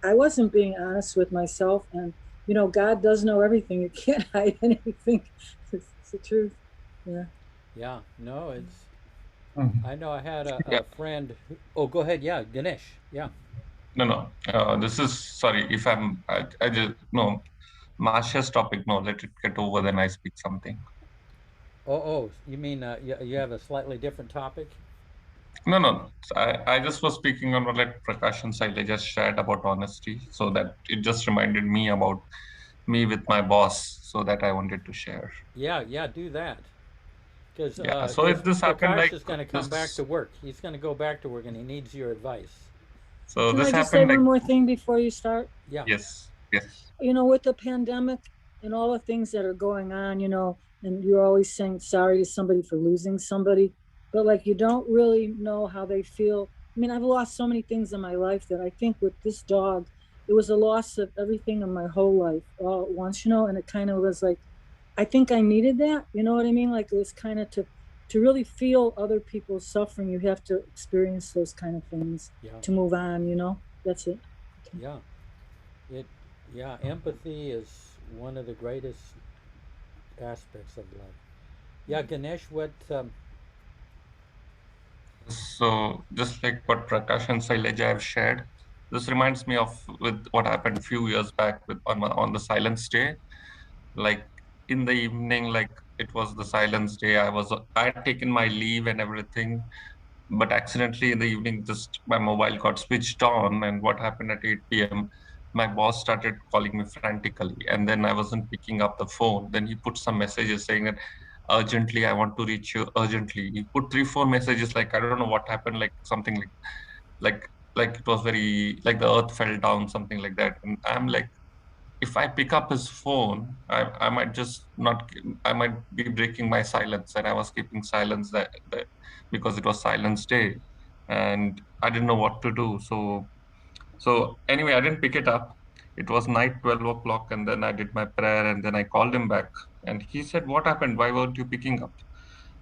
I wasn't being honest with myself. And, God does know everything. You can't hide anything. It's the truth. Yeah. Yeah. No, it's. Mhm. I know I had a Yeah. friend. Oh, go ahead. Yeah, Ganesh. Yeah. No. This is sorry if I just no. Marcia's topic. No, let it get over. Then I speak something. Oh, you mean you have a slightly different topic? No. I just was speaking on what like Prakash and Saila just shared about honesty, so that it just reminded me about me with my boss, so that I wanted to share. Yeah, do that. Because Yeah. So if this happened Prakash like is going to come back to work. He's going to go back to work, and he needs your advice. So Can this I just say happened one like more thing before you start? Yeah. yes. With the pandemic and all the things that are going on, and you're always saying sorry to somebody for losing somebody, but like you don't really know how they feel. I mean, I've lost so many things in my life that I think with this dog, it was a loss of everything in my whole life all at once, and it kind of was like, I think I needed that, you know what I mean? Like it was kind of to really feel other people's suffering, you have to experience those kind of things to move on, that's it. Yeah. Empathy is one of the greatest aspects of love. Yeah, Ganesh, what? So just like what Prakash and Saileja have shared, this reminds me of with what happened a few years back with on the Silence Day. Like in the evening, like it was the Silence Day. I had taken my leave and everything, but accidentally in the evening, just my mobile got switched on. And what happened at 8 p.m. my boss started calling me frantically, and then I wasn't picking up the phone. Then he put some messages saying that urgently, I want to reach you urgently. He put 3 4 messages, like I don't know what happened, like something like like it was very like the earth fell down, something like that. And I'm like, if I pick up his phone, I might just not, I might be breaking my silence. And I was keeping silence that because it was silence day, and I didn't know what to do. So anyway, I didn't pick it up. It was night 12 o'clock, and then I did my prayer, and then I called him back, and he said, "What happened? Why weren't you picking up?"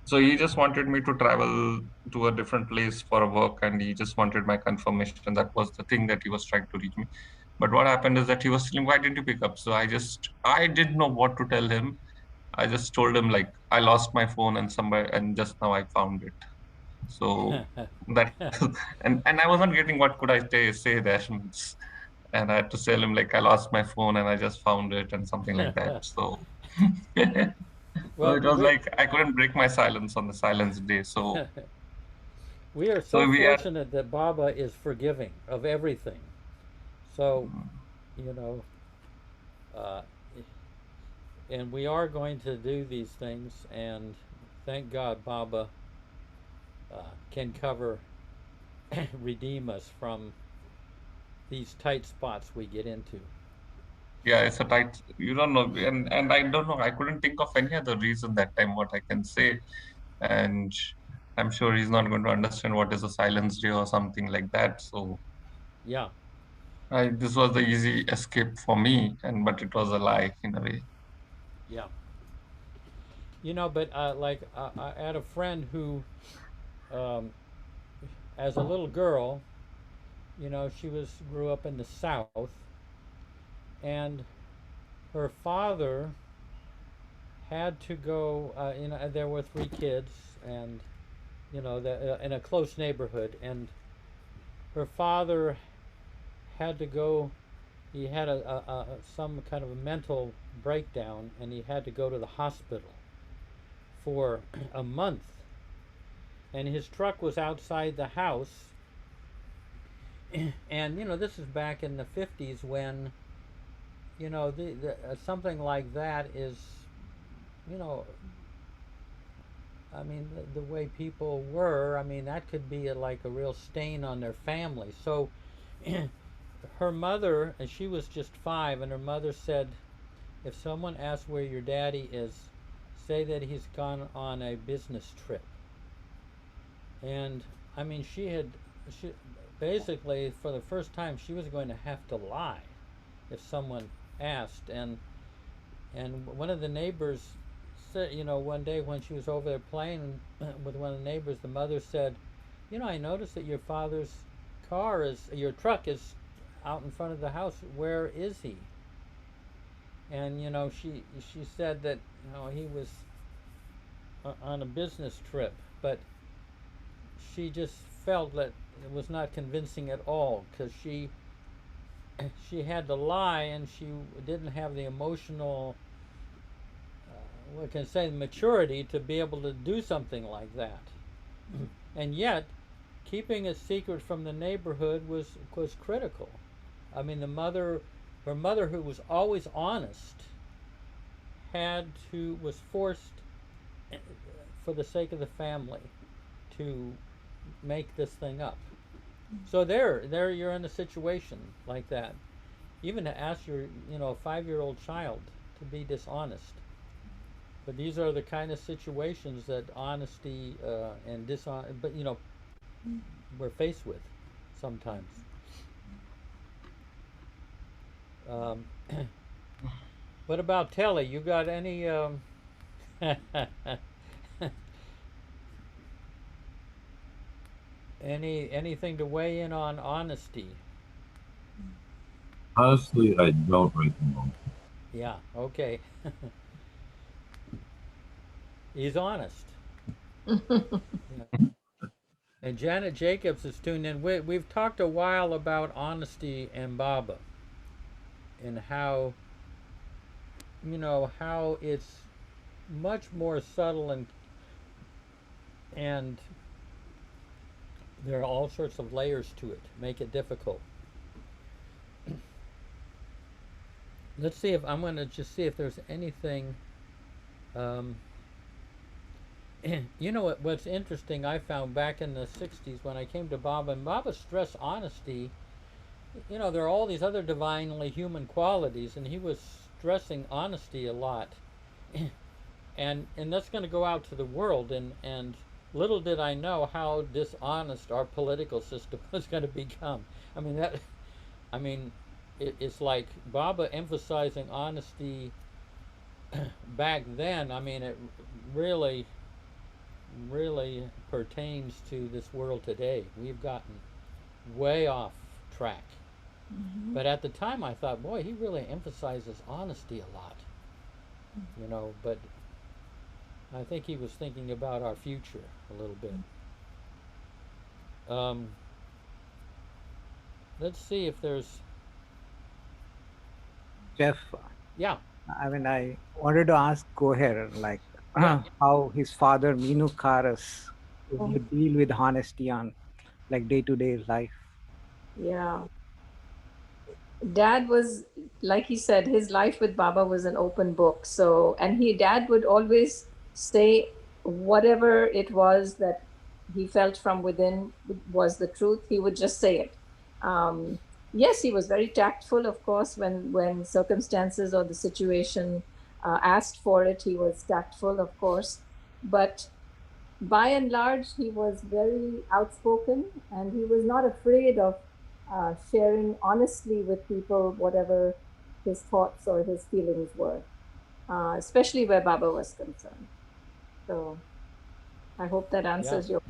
So he just wanted me to travel to a different place for a work, and he just wanted my confirmation. That was the thing that he was trying to reach me. But what happened is that he was telling, "Why didn't you pick up?" So I didn't know what to tell him. I just told him like I lost my phone and somewhere, and just now I found it. So that, and I wasn't getting what could I say there. And I had to tell him like I lost my phone and I just found it and something like that. So so Well, it was like I couldn't break my silence on the silence day. we are so So we are. fortunate that Baba is forgiving of everything. So, you know, uh, and we are going to do these things, and thank God Baba can cover, redeem us from these tight spots we get into. Yeah, it's a tight. You don't know, and I don't know. I couldn't think of any other reason that time what I can say, and I'm sure he's not going to understand what is a silence day or something like that. So Yeah. this was the easy escape for me, and but it was a lie in a way. Yeah. You know, but like I had a friend who, um, as a little girl, you know, she grew up in the South, and her father had to go. You know, there were 3 kids, and you know, in a close neighborhood, and her father had to go. He had some kind of a mental breakdown, and he had to go to the hospital for a month. And his truck was outside the house, and you know, this is back in the 50s when, you know, something like that is, you know, I mean, the way people were, I mean, that could be like a real stain on their family. So her mother, and she was just 5, and her mother said, if someone asks where your daddy is, say that he's gone on a business trip. And I mean, she basically, for the first time, she was going to have to lie if someone asked. And one of the neighbors said, you know, one day when she was over there playing with one of the neighbors, the mother said, you know, I noticed that your father's your truck is out in front of the house. Where is he? And you know, she said that, you know, he was on a business trip, but she just felt that it was not convincing at all, because she had to lie, and she didn't have the emotional, what can I say, maturity to be able to do something like that. And yet, keeping a secret from the neighborhood was critical. I mean, her mother, who was always honest, was forced, for the sake of the family, to make this thing up. So there you're in a situation like that. Even to ask your, you know, a 5-year-old child to be dishonest. But these are the kind of situations that honesty and dishonest, but you know, we're faced with sometimes. What about Telly? You got any? Anything to weigh in on honesty? Honestly, I don't right now. Yeah, okay. He's honest. Yeah. And Janet Jacobs is tuned in. We've talked a while about honesty and Baba, and how, you know, how it's much more subtle, and there are all sorts of layers to it, make it difficult. let's see if I'm going to just see if there's anything. Um, you know what's interesting? I found back in the '60s when I came to Baba, and Baba stressed honesty. You know, there are all these other divinely human qualities, and he was stressing honesty a lot. And that's going to go out to the world, and little did I know how dishonest our political system was going to become. I mean that. I mean, it's like Baba emphasizing honesty back then. I mean, it really, really pertains to this world today. We've gotten way off track. Mm-hmm. But at the time, I thought, boy, he really emphasizes honesty a lot. You know, but I think he was thinking about our future a little bit. Let's see if there's. Jeff, Yeah. I mean, I wanted to ask Goher, like, Yeah. how his father, Minu Karas, would deal with honesty on, like, day-to-day life. Yeah. Dad was, like he said, his life with Baba was an open book. So, and dad would always say whatever it was that he felt from within was the truth. He would just say it. Yes, he was very tactful, of course, when circumstances or the situation asked for it, he was tactful, of course. But by and large, he was very outspoken, and he was not afraid of sharing honestly with people whatever his thoughts or his feelings were, especially where Baba was concerned. So I hope that answers your.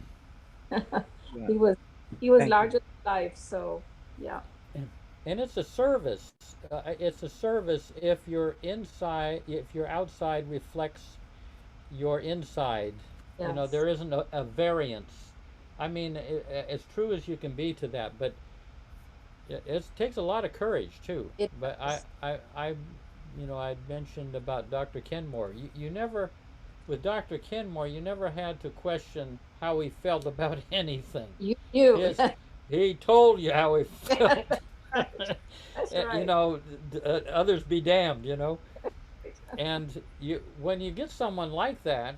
He was larger than life. So yeah. And it's a service. It's a service if your outside reflects your inside. Yes. You know, there isn't a variance. I mean, as true as you can be to that, but it takes a lot of courage too. But I mentioned about Dr. Kenmore. You never, with Dr. Kenmore, you never had to question how he felt about anything. You knew. He told you how he felt. That's right. You know, others be damned. You know, and when you get someone like that,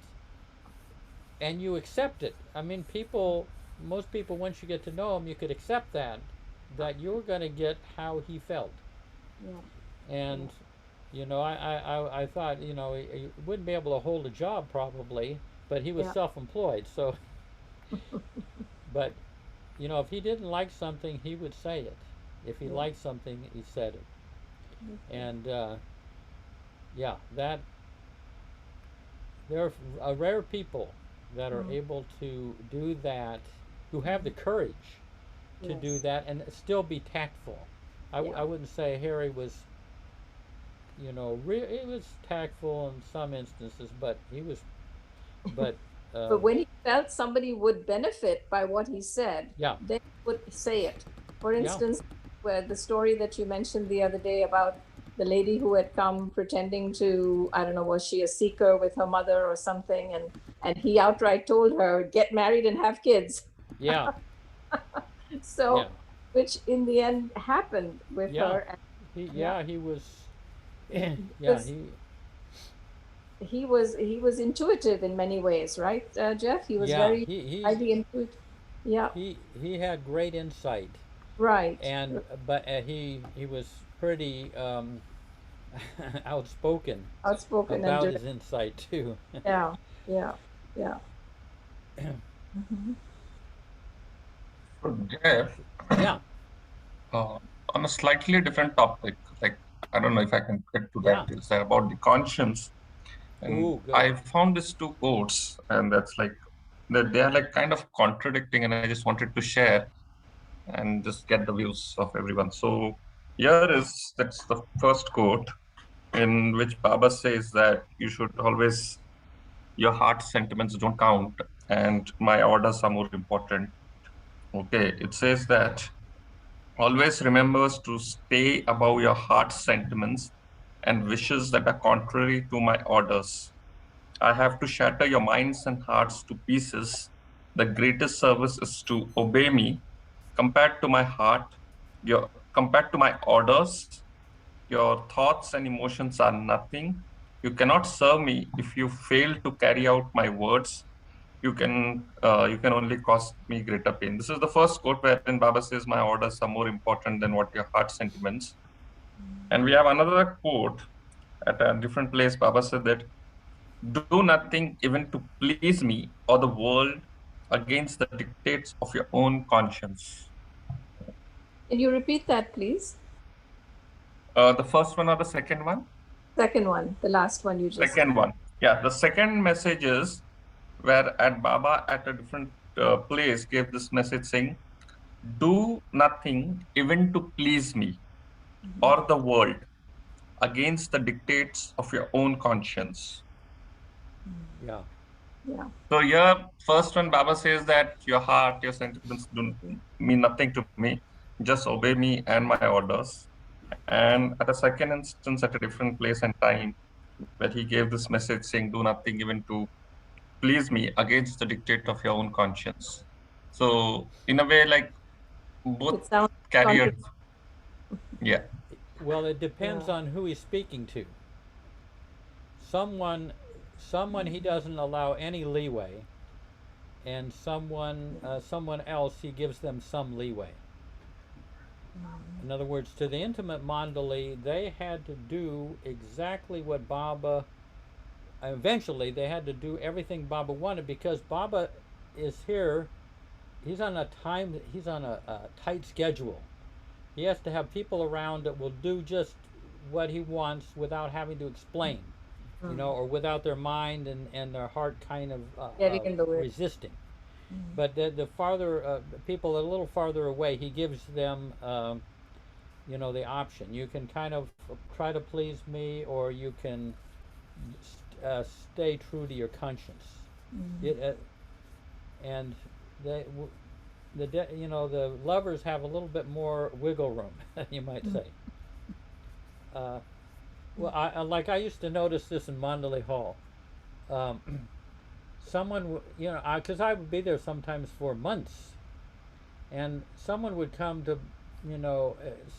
and you accept it. I mean, most people, once you get to know him, you could accept that you're going to get how he felt. Yeah. And, you know, I thought, you know, he wouldn't be able to hold a job probably, but he was self-employed. So, but, you know, if he didn't like something, he would say it. If he liked something, he said it. And, that there are rare people that are able to do that, who have the courage to do that and still be tactful. I wouldn't say Harry was, you know, he was tactful in some instances, but he was, but when he felt somebody would benefit by what he said, then he would say it. For instance, where the story that you mentioned the other day about the lady who had come pretending to, I don't know, was she a seeker with her mother or something, and he outright told her, get married and have kids. Yeah. So, which in the end happened with her. And, he was. He was intuitive in many ways, right, Jeff? He was very highly intuitive. Yeah. He had great insight. Right. And but he was pretty outspoken about his insight too. Yeah. Mm-hmm. So Jeff, on a slightly different topic, like I don't know if I can get to that, it's about the conscience. And I found these two quotes, and that's like they are like kind of contradicting, and I just wanted to share and just get the views of everyone. So that's the first quote, in which Baba says that you should always, your heart sentiments don't count, and my orders are more important. Okay, it says that always remembers to stay above your heart sentiments and wishes that are contrary to my orders. I have to shatter your minds and hearts to pieces. The greatest service is to obey me. Compared to my heart, compared to my orders, your thoughts and emotions are nothing. You cannot serve me if you fail to carry out my words. You can only cause me greater pain. This is the first quote wherein Baba says, my orders are more important than what your heart sentiments. And we have another quote at a different place. Baba said that, do nothing even to please me or the world against the dictates of your own conscience. Can you repeat that, please? The first one or the second one? Second one, the last one you just. Second one. Yeah, the second message is where at Baba at a different place gave this message saying, do nothing even to please me or the world against the dictates of your own conscience. Yeah. Yeah. So here, first one, Baba says that your heart, your sentiments do mean nothing to me. Just obey me and my orders. And at a second instance, at a different place and time, where he gave this message saying, do nothing even to please me against the dictate of your own conscience. So in a way, like both It sounds carry a, contradictory. yeah. Well, it depends Yeah. on who he's speaking to. Someone he doesn't allow any leeway, and someone else he gives them some leeway. In other words, to the intimate Mandali, they had to do exactly what Baba. Eventually, they had to do everything Baba wanted because Baba is here. He's on a tight schedule. He has to have people around that will do just what he wants without having to explain, or without their mind and their heart kind of Getting in the way. resisting. But the farther people a little farther away, he gives them, the option. You can kind of try to please me, or you can stay true to your conscience. And the lovers have a little bit more wiggle room, you might say. Well, I used to notice this in Mandalay Hall. Someone, because I would be there sometimes for months, and someone would come to,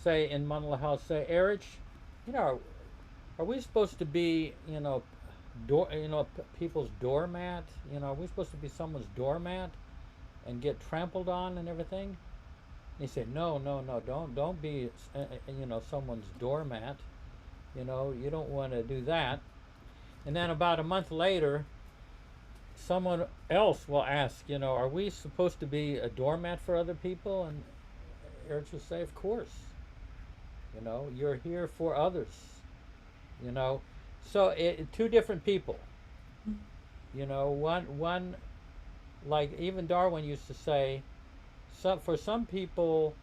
say in Mandalay Hall, say, Erich, are we supposed to be, people's doormat? Are we supposed to be someone's doormat and get trampled on and everything? And he said, no, don't be, someone's doormat. You don't want to do that. And then about a month later, someone else will ask, are we supposed to be a doormat for other people? And Erich will say, of course. You're here for others. So two different people. One, like even Darwin used to say, for some people,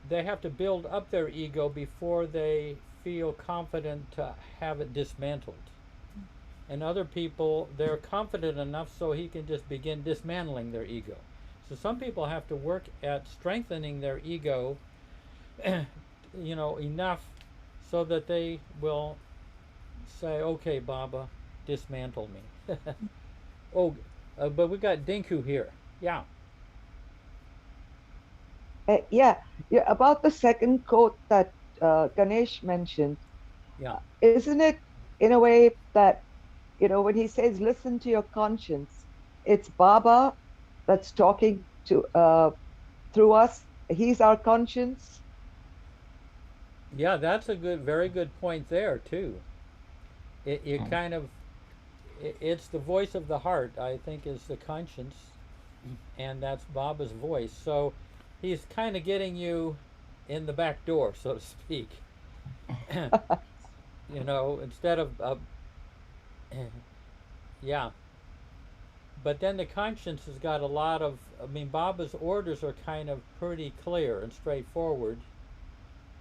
they have to build up their ego before they feel confident to have it dismantled. And other people, they're confident enough so he can just begin dismantling their ego. So some people have to work at strengthening their ego, enough so that they will say, okay, Baba, dismantle me. But we got Dinku here. Yeah. Yeah, about the second quote that Ganesh mentioned. Yeah. Isn't it in a way that, when he says, listen to your conscience, it's Baba that's talking to through us. He's our conscience. Yeah, that's a very good point there too. It's the voice of the heart, I think, is the conscience, and that's Baba's voice. So he's kind of getting you in the back door, so to speak. Instead of yeah. But then the conscience has got a lot of, Baba's orders are kind of pretty clear and straightforward,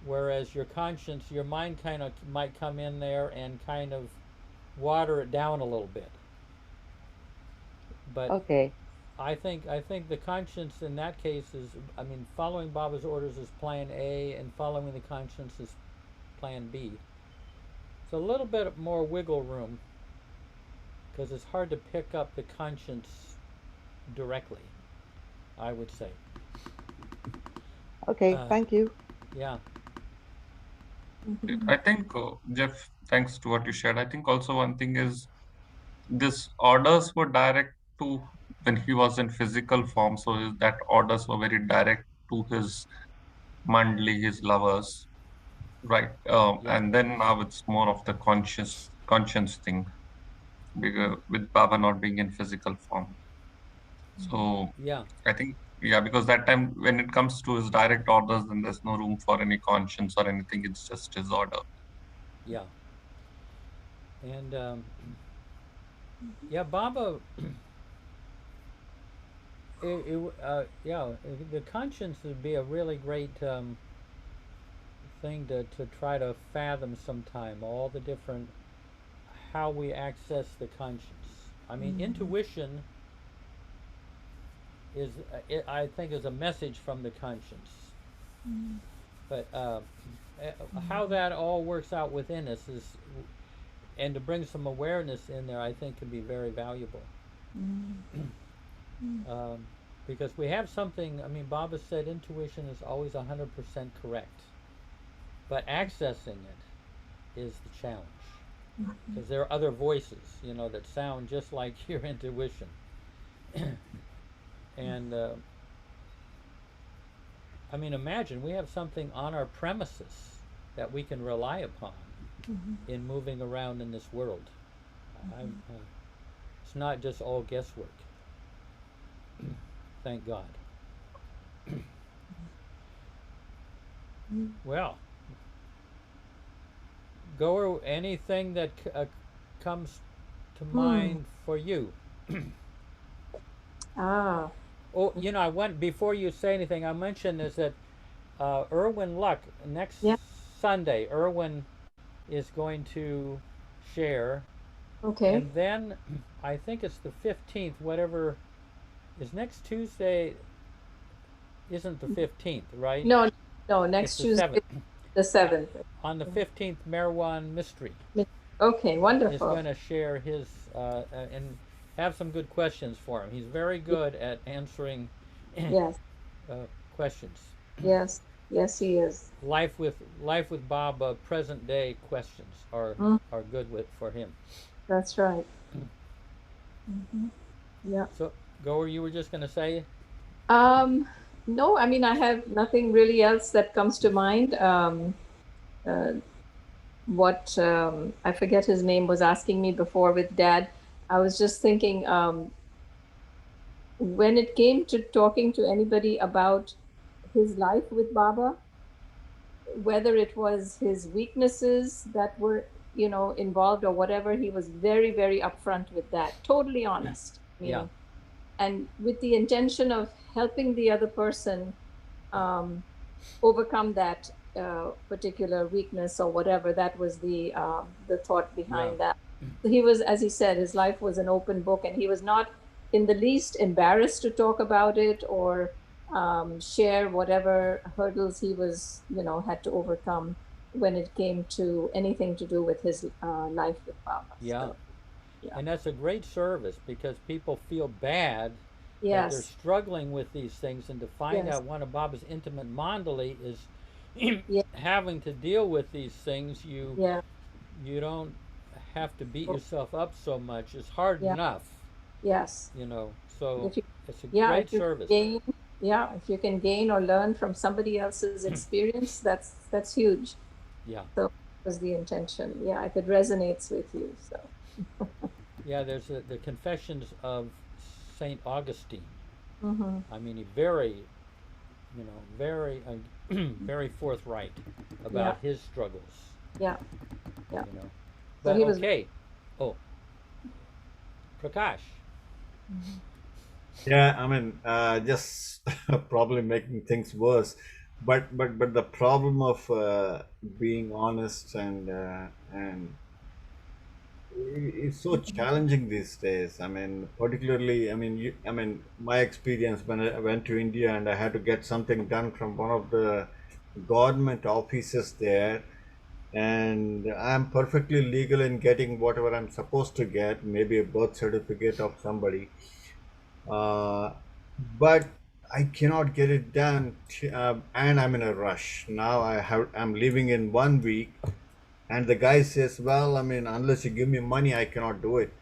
whereas your conscience, your mind kind of might come in there and kind of water it down a little bit. But okay. I think the conscience in that case is, following Baba's orders is plan A, and following the conscience is plan B. It's a little bit more wiggle room, because it's hard to pick up the conscience directly, I would say. Okay, thank you. Yeah. I think, Jeff, thanks to what you shared, I think also one thing is this orders were direct to when he was in physical form, so that orders were very direct to his mandli, his lovers, right? Yeah. And then now it's more of the conscience thing, because with Baba not being in physical form. So Yeah. I think, yeah, because that time when it comes to his direct orders, then there's no room for any conscience or anything. It's just his order. Yeah. And yeah, Baba. Yeah, the conscience would be a really great thing to try to fathom sometime. All the different how we access the conscience. I mean, intuition is, I think, is a message from the conscience. But how that all works out within us is, and to bring some awareness in there, I think, can be very valuable. Because we have something. I mean, Baba said intuition is always 100% correct, but accessing it is the challenge. Because there are other voices, that sound just like your intuition. And I mean, imagine we have something on our premises that we can rely upon in moving around in this world. It's not just all guesswork. Thank God. Well, Goer, anything that comes to mind for you? Ah. Oh, I went before you say anything. I mentioned is that Erwin Luck next Sunday. Erwin is going to share, Okay. and then I think it's the 15th. Whatever is next Tuesday. Isn't the 15th, right? No, next it's Tuesday, the 7th. On the 15th, Merwan Mystery. Okay, wonderful. Is going to share his and have some good questions for him. He's very good at answering questions. Yes, he is. Life with Bob, present day questions are good for him. That's right. Yeah. So, Goer, you were just going to say? No, I mean, I have nothing really else that comes to mind. What I forget his name was asking me before with Dad. I was just thinking, when it came to talking to anybody about his life with Baba, whether it was his weaknesses that were, involved or whatever, he was very, very upfront with that, totally honest. And with the intention of helping the other person overcome that particular weakness or whatever. That was the thought behind that. So he was, as he said, his life was an open book, and he was not in the least embarrassed to talk about it or share whatever hurdles he was, had to overcome when it came to anything to do with his life with Baba. So, and that's a great service because people feel bad that they're struggling with these things, and to find out one of Baba's intimate mandali is having to deal with these things. You don't have to beat yourself up so much. It's hard enough. Yes. So it's a great service. If you can gain or learn from somebody else's experience, that's huge. Yeah. So that was the intention. Yeah, if it resonates with you. So. Yeah, there's the Confessions of Saint Augustine. I mean, he very very forthright about his struggles. Yeah. But so okay. Prakash. Yeah, I mean, just probably making things worse. But the problem of being honest and it's so challenging these days. I mean, particularly, my experience when I went to India and I had to get something done from one of the government offices there, and I'm perfectly legal in getting whatever I'm supposed to get, maybe a birth certificate of somebody. But I cannot get it done, and I'm in a rush. Now I'm leaving in 1 week, and the guy says, "Well, I mean, unless you give me money, I cannot do it."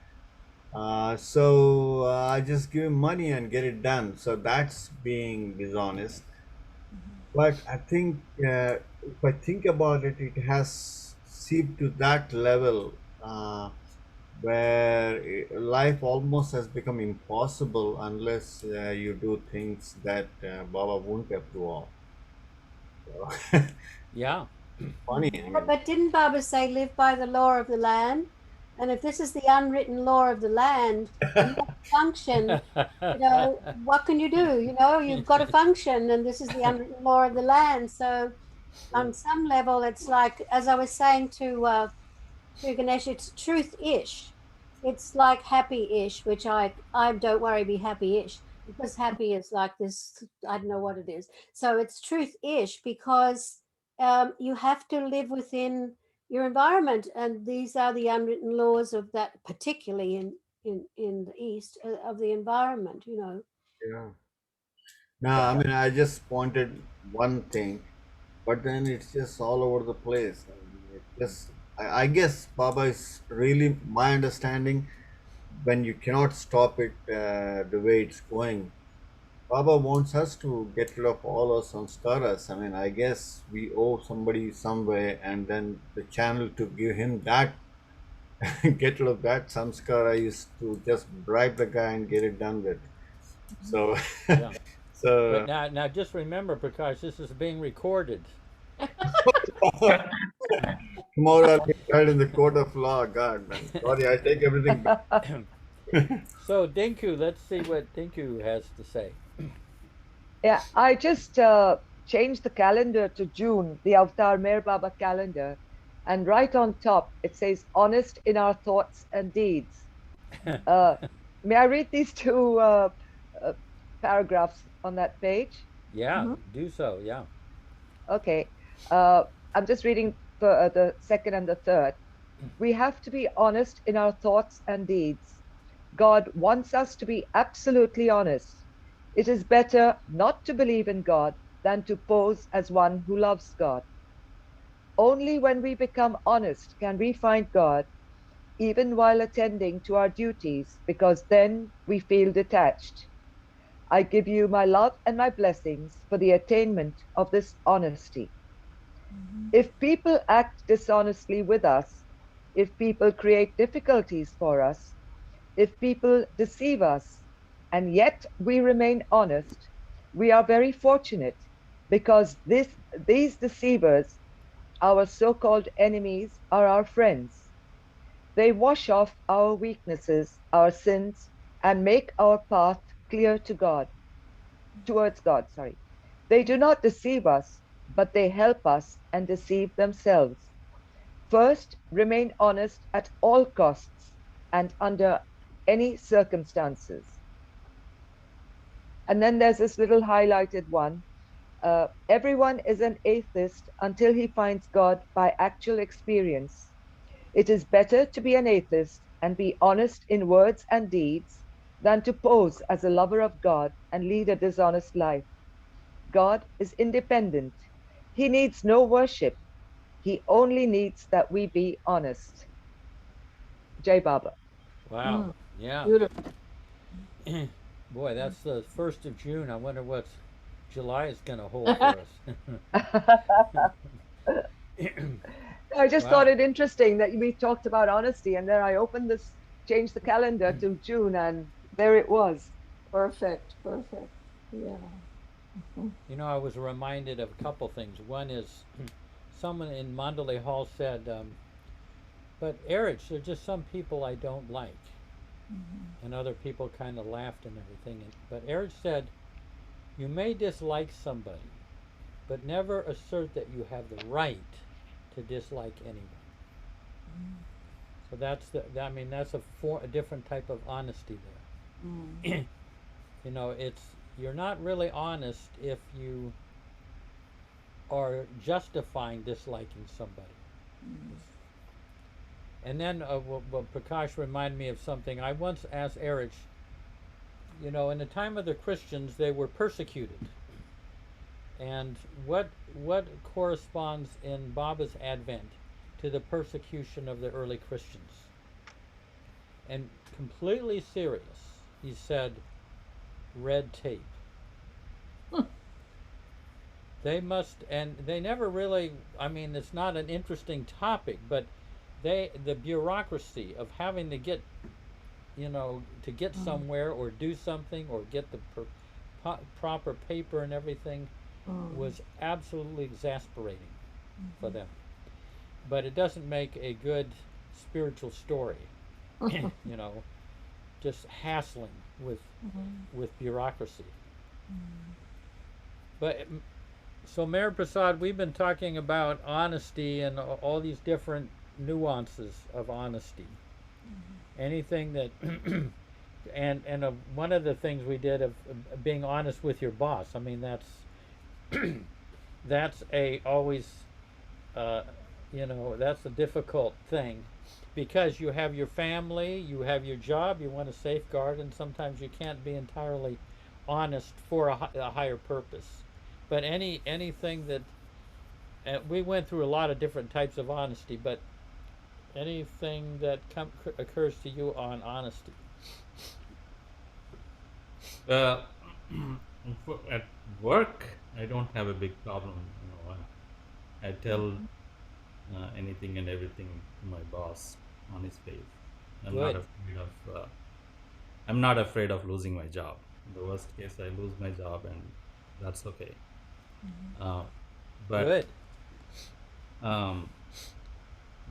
So I just give him money and get it done. So that's being dishonest. But I think if I think about it, it has seeped to that level where life almost has become impossible unless you do things that Baba won't approve of. So, Yeah. funny, I mean. But didn't Baba say live by the law of the land? And if this is the unwritten law of the land, and you have to function, what can you do? You've got to function, and this is the unwritten law of the land. So, on some level, it's like, as I was saying to Ganesh, it's truth-ish. It's like happy-ish, which I don't worry, be happy-ish, because happy is like this. I don't know what it is. So it's truth-ish because you have to live within your environment, and these are the unwritten laws of that, particularly in the East, of the environment. Yeah. No, I mean, I just pointed one thing, but then it's just all over the place. I mean, it just, I guess Baba is really my understanding when you cannot stop it the way it's going. Baba wants us to get rid of all our samskaras. I mean, I guess we owe somebody somewhere, and then the channel to give him that, get rid of that samskara is to just bribe the guy and get it done with. So, Yeah. so. But now just remember, Prakash, this is being recorded. Tomorrow I'll be tried in the court of law. God, man. Sorry, I take everything back. So, Dinku, let's see what Dinku has to say. Yeah, I just changed the calendar to June, the Avatar Meher Baba calendar. And right on top, it says, honest in our thoughts and deeds. May I read these two paragraphs on that page? Yeah, do so, yeah. Okay. I'm just reading the second and the third. We have to be honest in our thoughts and deeds. God wants us to be absolutely honest. It is better not to believe in God than to pose as one who loves God. Only when we become honest can we find God, even while attending to our duties, because then we feel detached. I give you my love and my blessings for the attainment of this honesty. If people act dishonestly with us, if people create difficulties for us, if people deceive us, and yet we remain honest, we are very fortunate because these deceivers, our so-called enemies, are our friends. They wash off our weaknesses, our sins, and make our path clear to God, towards God, sorry. They do not deceive us, but they help us and deceive themselves. First, remain honest at all costs and under any circumstances. And then there's this little highlighted one. Everyone is an atheist until he finds God by actual experience. It is better to be an atheist and be honest in words and deeds than to pose as a lover of God and lead a dishonest life. God is independent. He needs no worship. He only needs that we be honest. Jai Baba. Wow, yeah. Beautiful. Boy, that's the 1st of June. I wonder what July is going to hold for us. I just Wow. thought it interesting that we talked about honesty, and then I opened this, changed the calendar to June, and there it was. Perfect. Perfect. Yeah. I was reminded of a couple things. One is someone in Mandalay Hall said, but Erich, there are just some people I don't like. And other people kind of laughed and everything. But Erich said, you may dislike somebody, but never assert that you have the right to dislike anyone. So that's that's a different type of honesty there. You're not really honest if you are justifying disliking somebody. And then Prakash reminded me of something. I once asked Erich, you know, in the time of the Christians, they were persecuted. And what corresponds in Baba's advent to the persecution of the early Christians? And completely serious, he said, red tape. They must, and they never really, I mean, it's not an interesting topic, but the bureaucracy of having to get, you know, to get somewhere or do something or get the proper paper and everything was absolutely exasperating for them. But it doesn't make a good spiritual story, you know, just hassling with bureaucracy. But so Mayor Prasad, we've been talking about honesty and all these different nuances of honesty. Anything that and one of the things we did of being honest with your boss. I mean, that's a always you know, that's a difficult thing because you have your family, you have your job, you want to safeguard, and sometimes you can't be entirely honest for a higher purpose. But anything that we went through a lot of different types of honesty, but anything that occurs to you on honesty? At work, I don't have a big problem. You know, I tell anything and everything to my boss on his face. I'm not afraid of losing my job. In the worst case, I lose my job, and that's okay.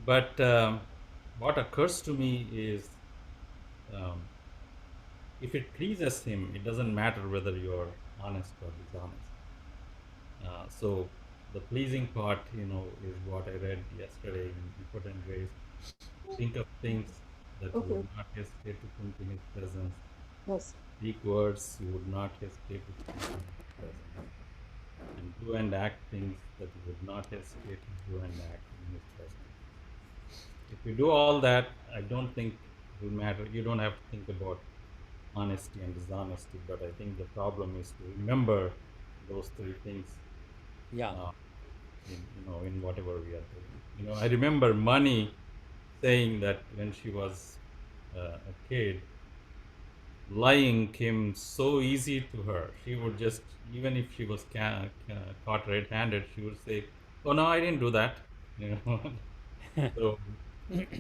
But what occurs to me is, if it pleases him, it doesn't matter whether you're honest or dishonest. So the pleasing part, you know, is what I read yesterday in Important Ways. Think of things that you would not hesitate to think in his presence. Yes. Speak words you would not hesitate to think in his presence. And do and act things that you would not hesitate to do and act in his presence. If you do all that, I don't think it will matter. You don't have to think about honesty and dishonesty, but I think the problem is to remember those three things. In whatever we are doing. You know, I remember Mani saying that when she was a kid, lying came so easy to her. She would just, even if she was caught red-handed, she would say, "Oh no, I didn't do that." You know, so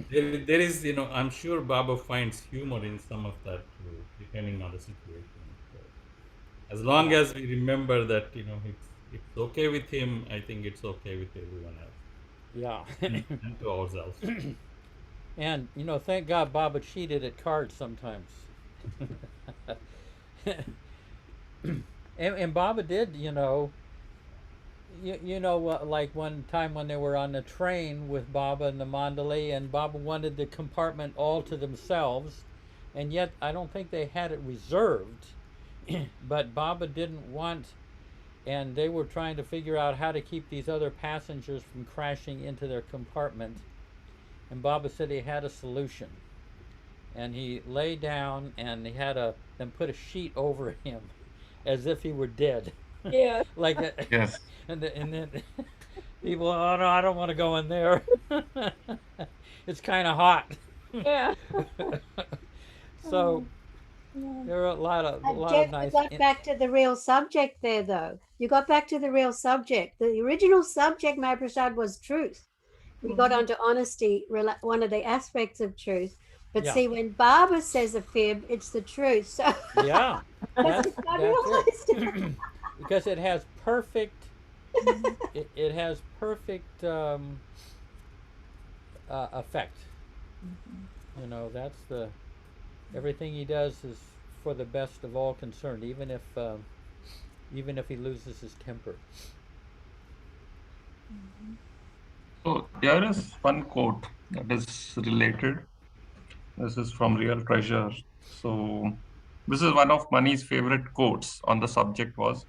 there is, you know, I'm sure Baba finds humor in some of that too, depending on the situation. So, as long as we remember that, you know, it's okay with him, I think it's okay with everyone else. Yeah. And to ourselves. And, you know, thank God Baba cheated at cards sometimes. and Baba did, you know, like one time when they were on the train with Baba and the Mandalay, and Baba wanted the compartment all to themselves, and yet I don't think they had it reserved. But Baba didn't want, and they were trying to figure out how to keep these other passengers from crashing into their compartment. And Baba said he had a solution. And he lay down and he had them put a sheet over him as if he were dead. Yeah. Like that. Yes. And then people, oh no, I don't want to go in there. It's kind of hot. Yeah. So there are a lot of nice. You got back to the real subject there, though. You got back to the real subject. The original subject, Mahaprasad, was truth. We got onto honesty, one of the aspects of truth. But see, when Baba says a fib, it's the truth. So yeah, that's it. Because it has perfect. It has perfect effect. You know, that's everything he does is for the best of all concerned, even if he loses his temper. So there is one quote that is related. This is from Real Treasure. So this is one of Mani's favorite quotes on the subject was,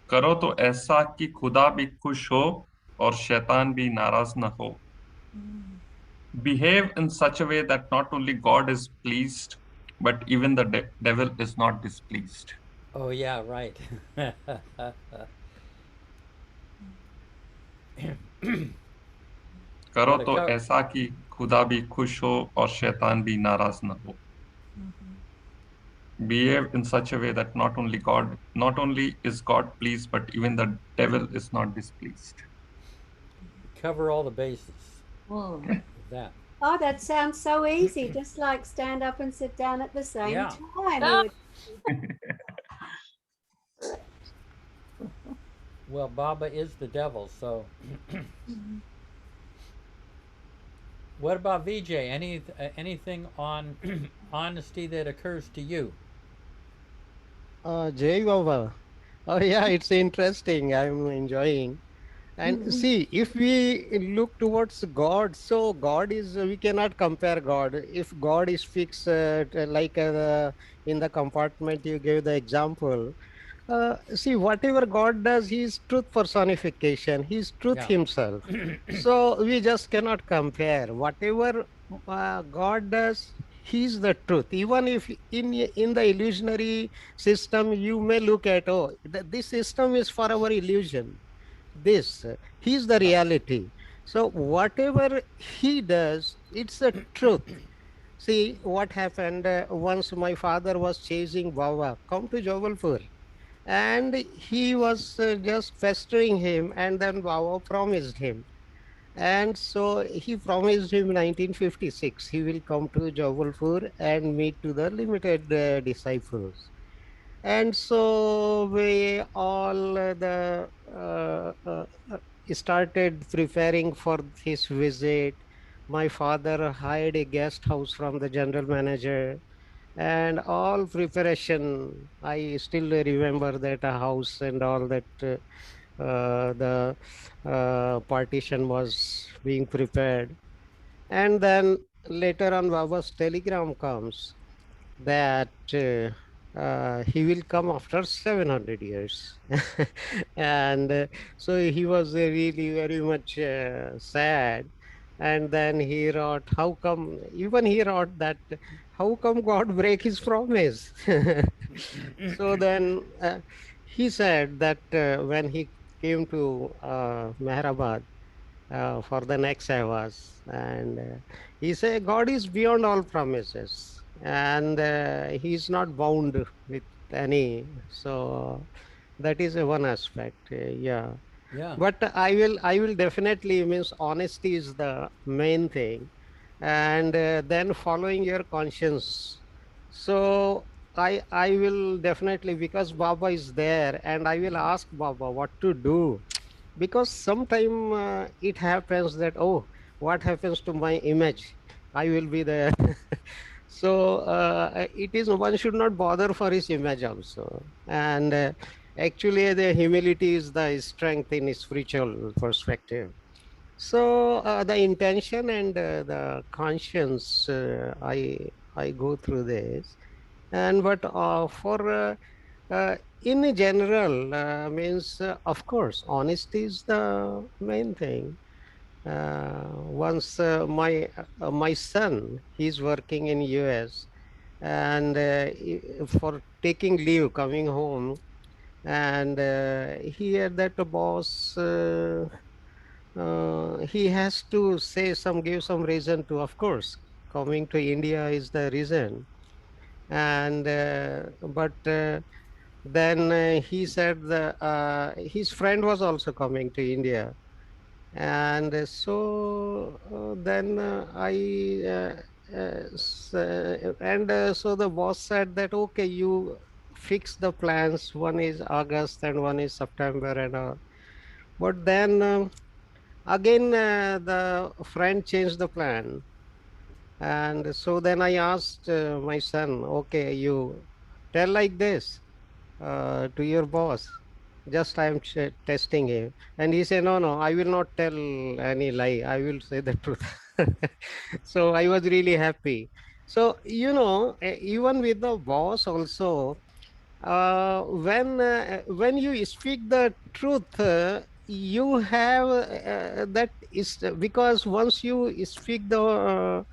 "Karo to aisa ki khuda bhi khush ho aur shaitan bhi naraz na ho." Behave in such a way that not only God is pleased, but even the devil is not displeased. Oh yeah, right. करो Gotta तो co- ऐसा कि खुदा भी खुश हो और शैतान भी नाराज न हो. Behave in such a way that not only is God pleased, but even the devil is not displeased. cover all the bases Oh, with that. Oh, that sounds so easy. Just like stand up and sit down at the same Yeah. time. He would- Well, Baba is the devil, so. What about VJ? Anything on honesty that occurs to you? Jai Baba. Oh yeah, it's interesting. I'm enjoying. And see, if we look towards God, so God is, we cannot compare God. If God is fixed, like in the compartment you gave the example, see, whatever God does, He is truth personification, He is truth Yeah. Himself. So we just cannot compare. Whatever God does, He's the truth. Even if in the illusionary system, you may look at, oh, this system is for our illusion. This, He's the reality. So whatever He does, it's a truth. See what happened once my father was chasing Baba, come to Jabalpur, and he was just pestering him, and then Baba promised him. And so he promised him 1956 he will come to Jabalpur and meet to the limited disciples. And so we all started preparing for his visit. My father hired a guest house from the general manager, and all preparation. I still remember that house and all that. The partition was being prepared, and then later on, Baba's telegram comes that he will come after 700 years. And so he was really very much sad. And then he wrote, how come, even he wrote that, how come God break his promise? So then he said that when he came to Mehrabad, for the next hours. And he said, God is beyond all promises, and he is not bound with any. So that is one aspect. Yeah. Yeah. But I will definitely, means honesty is the main thing, and then following your conscience. So I will definitely, because Baba is there, and I will ask Baba what to do, because sometime it happens that, oh, what happens to my image, I will be there. So it is, one should not bother for his image also. And actually the humility is the strength in spiritual perspective. So the intention and the conscience, I go through this. And but for in general, means of course honesty is the main thing. Once my son, he's working in US, and for taking leave coming home, and he had that boss, he has to say some, give some reason to, of course coming to India is the reason. And but then he said his friend was also coming to India. And so then so the boss said that, okay, you fix the plans, one is August and one is September and all. But then again the friend changed the plan. And so then I asked my son, okay, you tell like this to your boss. Just I am testing him. And he said, no, no, I will not tell any lie. I will say the truth. So I was really happy. So, even with the boss also, when you speak the truth, you have that is, because once you speak the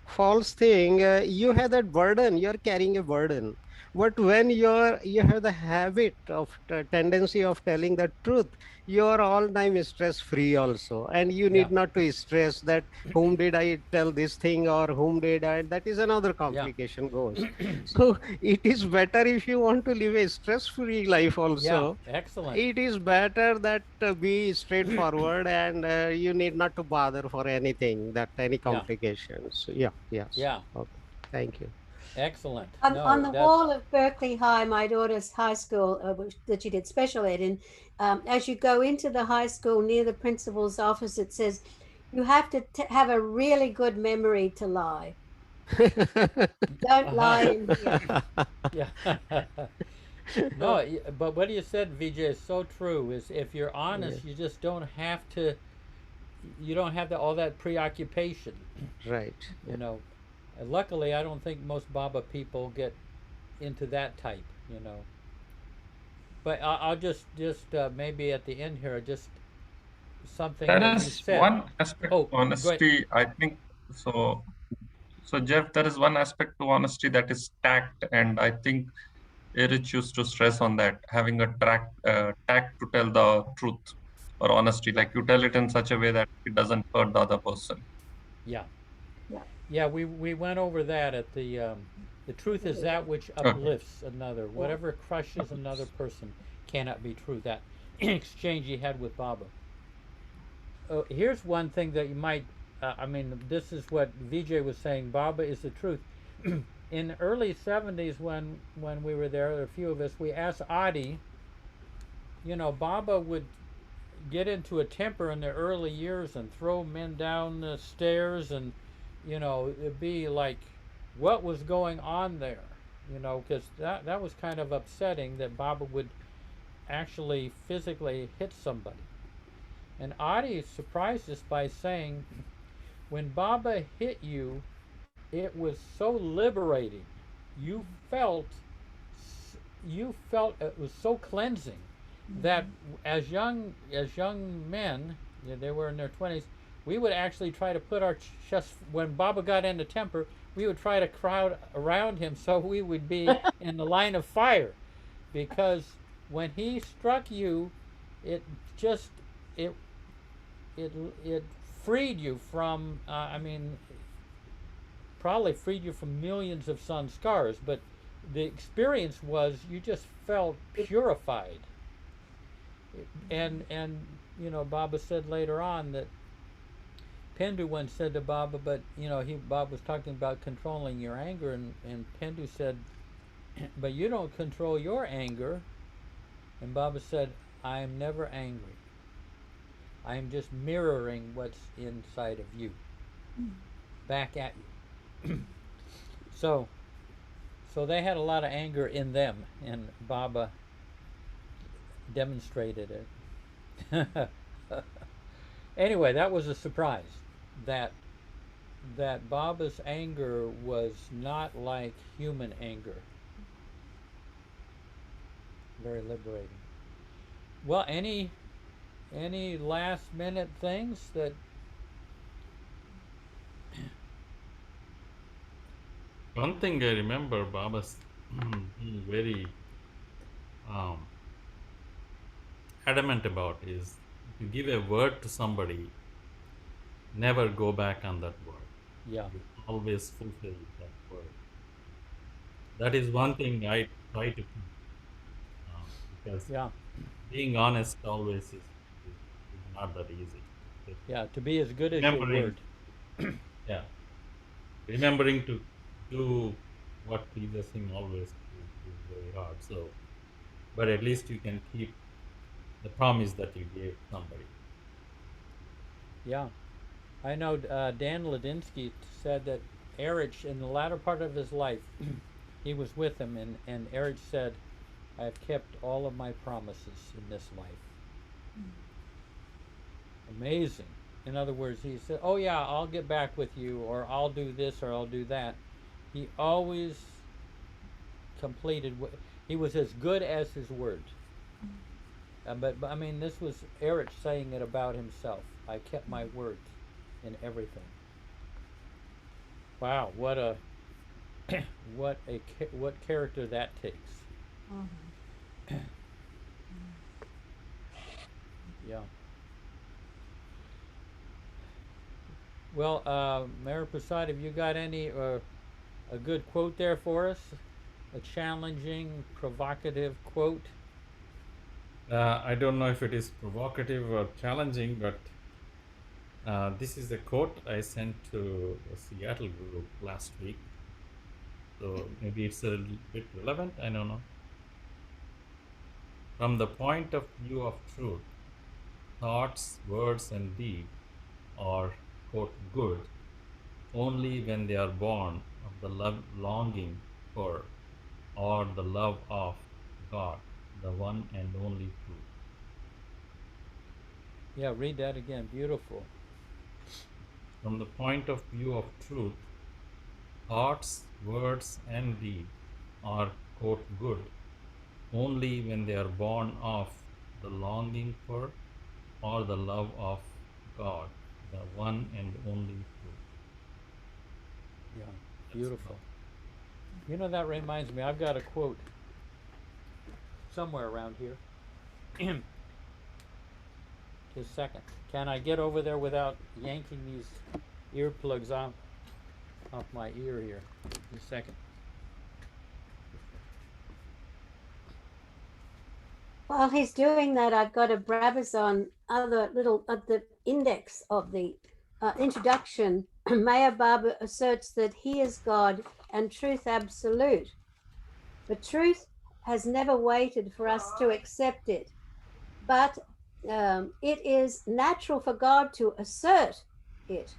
false thing, you have that burden, you're carrying a burden. But when you have the habit of tendency of telling the truth, you're all time stress free also, and you Yeah. need not to stress that whom did I tell this thing or whom did I, that is another Yeah. complication goes. So it is better if you want to live a stress free life Yeah. also, Excellent. it is better that be straightforward, and you need not to bother for anything, that any Yeah. complications. Yeah, yes. Yeah. Okay. Thank you. Excellent. On No, the that's wall of Berkeley High, my daughter's high school, that she did special ed in, as you go into the high school near the principal's office, it says you have to have a really good memory to lie. Don't lie in here. yeah. No, but what you said, VJ, is so true. Is if you're Yeah, honest, you just don't have to. You don't have all that preoccupation. right. You Yeah. know. And luckily, I don't think most Baba people get into that type. You know. But I'll just maybe at the end here, just something There that you is said. one aspect Oh, to go ahead. honesty, I think. So, so Jeff, there is one aspect to honesty that is tact, and I think Erich used to stress on that, having a tact to tell the truth or honesty. Yeah. Like you tell it in such a way that it doesn't hurt the other person. Yeah. Yeah. Yeah, we went over that at the truth is that which Okay. uplifts another. Whatever crushes another person cannot be true. That exchange he had with Baba. Here's one thing that you might, I mean, this is what VJ was saying. Baba is the truth. In the early 70s, when we were there, a few of us, we asked Adi, you know, Baba would get into a temper in the early years and throw men down the stairs, and you know, it'd be like, what was going on there, you know, because that was kind of upsetting that Baba would actually physically hit somebody. And Adi surprised us by saying, when Baba hit you, it was so liberating. You felt you felt it was so cleansing that as young men, they were in their 20s, we would actually try to put our chest, when Baba got into temper, we would try to crowd around him so we would be in the line of fire, because when he struck you, it just it it it freed you from I mean, probably freed you from millions of sun scars, but the experience was you just felt purified. And you know, Baba said later on that Pendu once said to Baba, but you know, Baba was talking about controlling your anger, and Pendu said, but you don't control your anger. And Baba said, I am never angry. I am just mirroring what's inside of you back at you. so they had a lot of anger in them, and Baba demonstrated it. Anyway, that was a surprise that Baba's anger was not like human anger. Very liberating. Well, any last minute things that One thing I remember Baba's being very um, adamant about is, if you give a word to somebody, never go back on that word. yeah. You always fulfill that word. That is one thing I try to do, because Yeah. being honest always is not that easy. But Yeah, to be as good as your remembering, word. yeah, remembering to do what pleasing always is very hard. So, but at least you can keep the promise that you gave somebody. Yeah. I know Dan Ladinsky said that Erich, in the latter part of his life, he was with him, and Erich said, I've kept all of my promises in this life. Amazing. In other words, he said, oh yeah, I'll get back with you, or I'll do this, or I'll do that. He always completed he was as good as his word. But I mean, this was Erich saying it about himself. I kept my word in everything. Wow, what character that takes. Yeah. Well, Mayor Prasad, have you got any a good quote there for us? A challenging, provocative quote? I don't know if it is provocative or challenging, but this is a quote I sent to a Seattle group last week. So maybe it's a bit relevant, I don't know. From the point of view of truth, thoughts, words, and deeds are, quote, good only when they are born of the longing for or the love of God, the one and only truth. Yeah, read that again. Beautiful. From the point of view of truth, thoughts, words, and deeds are, quote, good only when they are born of the longing for or the love of God, the one and only truth. Yeah, beautiful. You know, that reminds me, I've got a quote somewhere around here. Just a second. Can I get over there without yanking these earplugs off my ear here? Just a second. While he's doing that, I've got a Brabazon, other little the index of the introduction. Maya Baba asserts that he is God and truth absolute. But truth has never waited for us to accept it. But it is natural for God to assert it,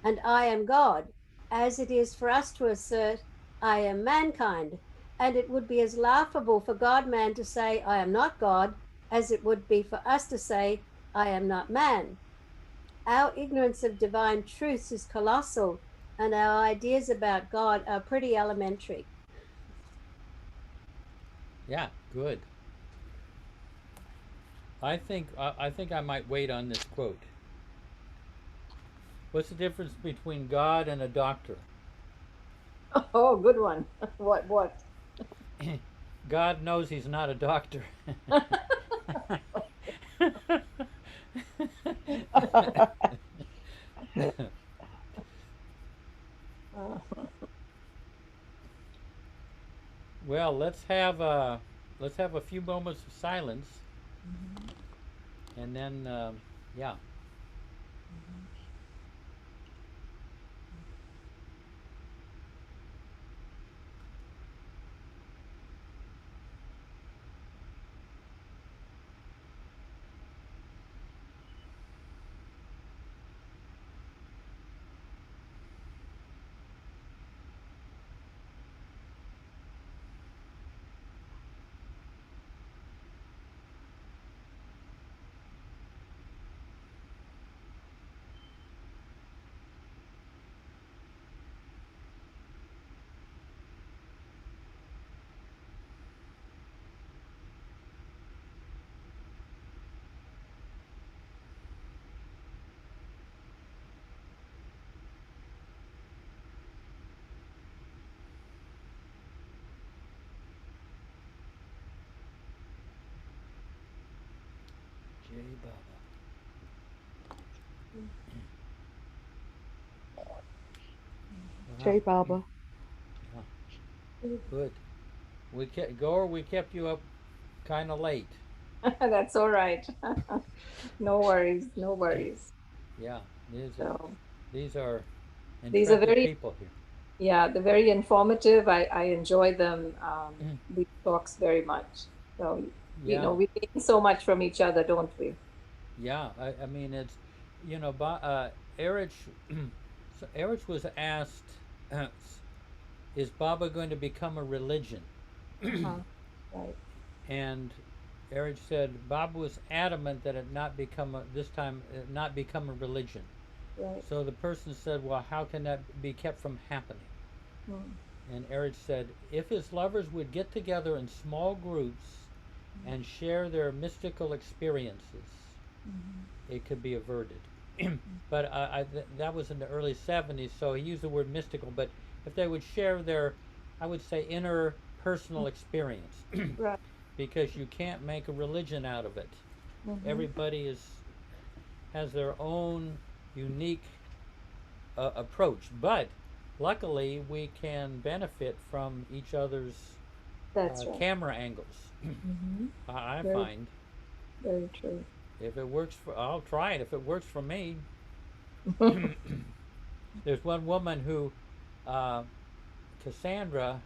and I am God, as it is for us to assert, I am mankind. And it would be as laughable for God man to say, I am not God, as it would be for us to say, I am not man. Our ignorance of divine truths is colossal, and our ideas about God are pretty elementary. Yeah, good. I think I might wait on this quote. What's the difference between God and a doctor? Oh, good one. What? God knows he's not a doctor. Well, let's have a few moments of silence, and then yeah. Jai Baba. Jai Baba. Yeah. Good. We kept you up kind of late. That's all right. No worries. No worries. Yeah, So these are these are intrepid very, people here. yeah, they're very informative. I enjoy them. These talks very much. So, you Yeah. know, we gain so much from each other, don't we? Yeah, I mean it's, you know, Erich, so Erich was asked, is Baba going to become a religion? Right. And Erich said Baba was adamant that it not become this time not become a religion. Right. So the person said, well, how can that be kept from happening? And Erich said, if his lovers would get together in small groups and share their mystical experiences, it could be averted. but that was in the early 70s, so he used the word mystical. But if they would share their, I would say, inner personal experience, Right. because you can't make a religion out of it. Everybody has their own unique approach, but luckily we can benefit from each other's That's right. camera angles. I Very- find Very true. if it works for, I'll try it. If it works for me. There's one woman who, Cassandra,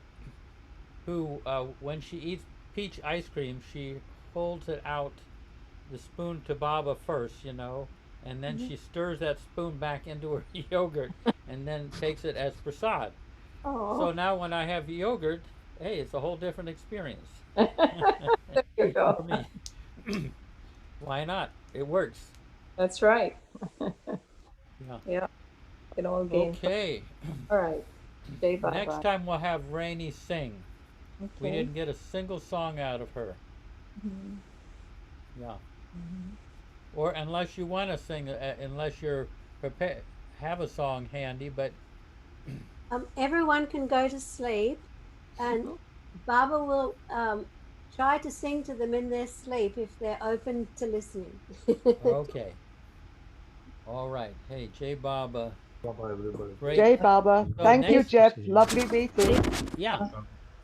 who when she eats peach ice cream, she holds it out, the spoon to Baba first, you know, and then she stirs that spoon back into her yogurt and then takes it as prasad. So now when I have yogurt, hey, it's a whole different experience. There you go. For me. Why not? It works. That's right. Yeah. Yeah. It all gains. Okay. All right. Jai Baba. Next time we'll have Rainey sing. We Okay. didn't get a single song out of her. Yeah. Or unless you want to sing, unless you're prepared, have a song handy, but Everyone can go to sleep, and Baba will try to sing to them in their sleep if they're open to listening. okay. All right. Hey, Jai Baba. Bye-bye, everybody. Great. Jai Baba. So Thank you, next- Jeff. Lovely meeting. Yeah.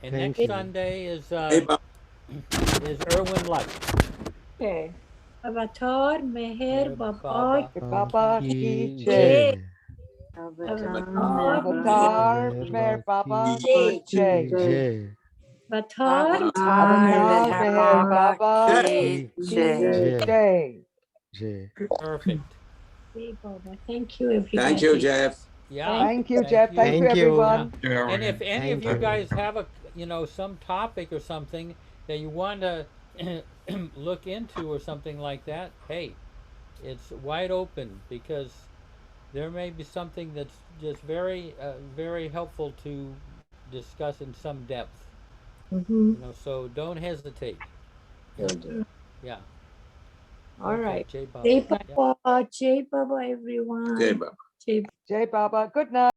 And Thank next you. Sunday is Hey, Erwin Light. Okay. Avatar Meher Baba. Baba Baba Ki ki jai. jai. Avatar Avatar Meher Baba ki jai. Jai. Avatar Avatar Meher Baba Ki ki jai. jai. Jai. Perfect. Jai Baba. Thank you, everybody. thank you, Jeff. Yeah. Thank you, Jeff. Thank you, Thank you. everyone. Yeah, And if any of Thank you you. guys have a, you know, some topic or something that you want to look into or something like that, hey, it's wide open, because there may be something that's just very, very helpful to discuss in some depth. You know, so don't hesitate. Will do. Yeah. All Okay, right. Jai Baba. Jai Yeah. Baba. Jai Baba, everyone. Jai Baba. Jai Jai Baba. Good night.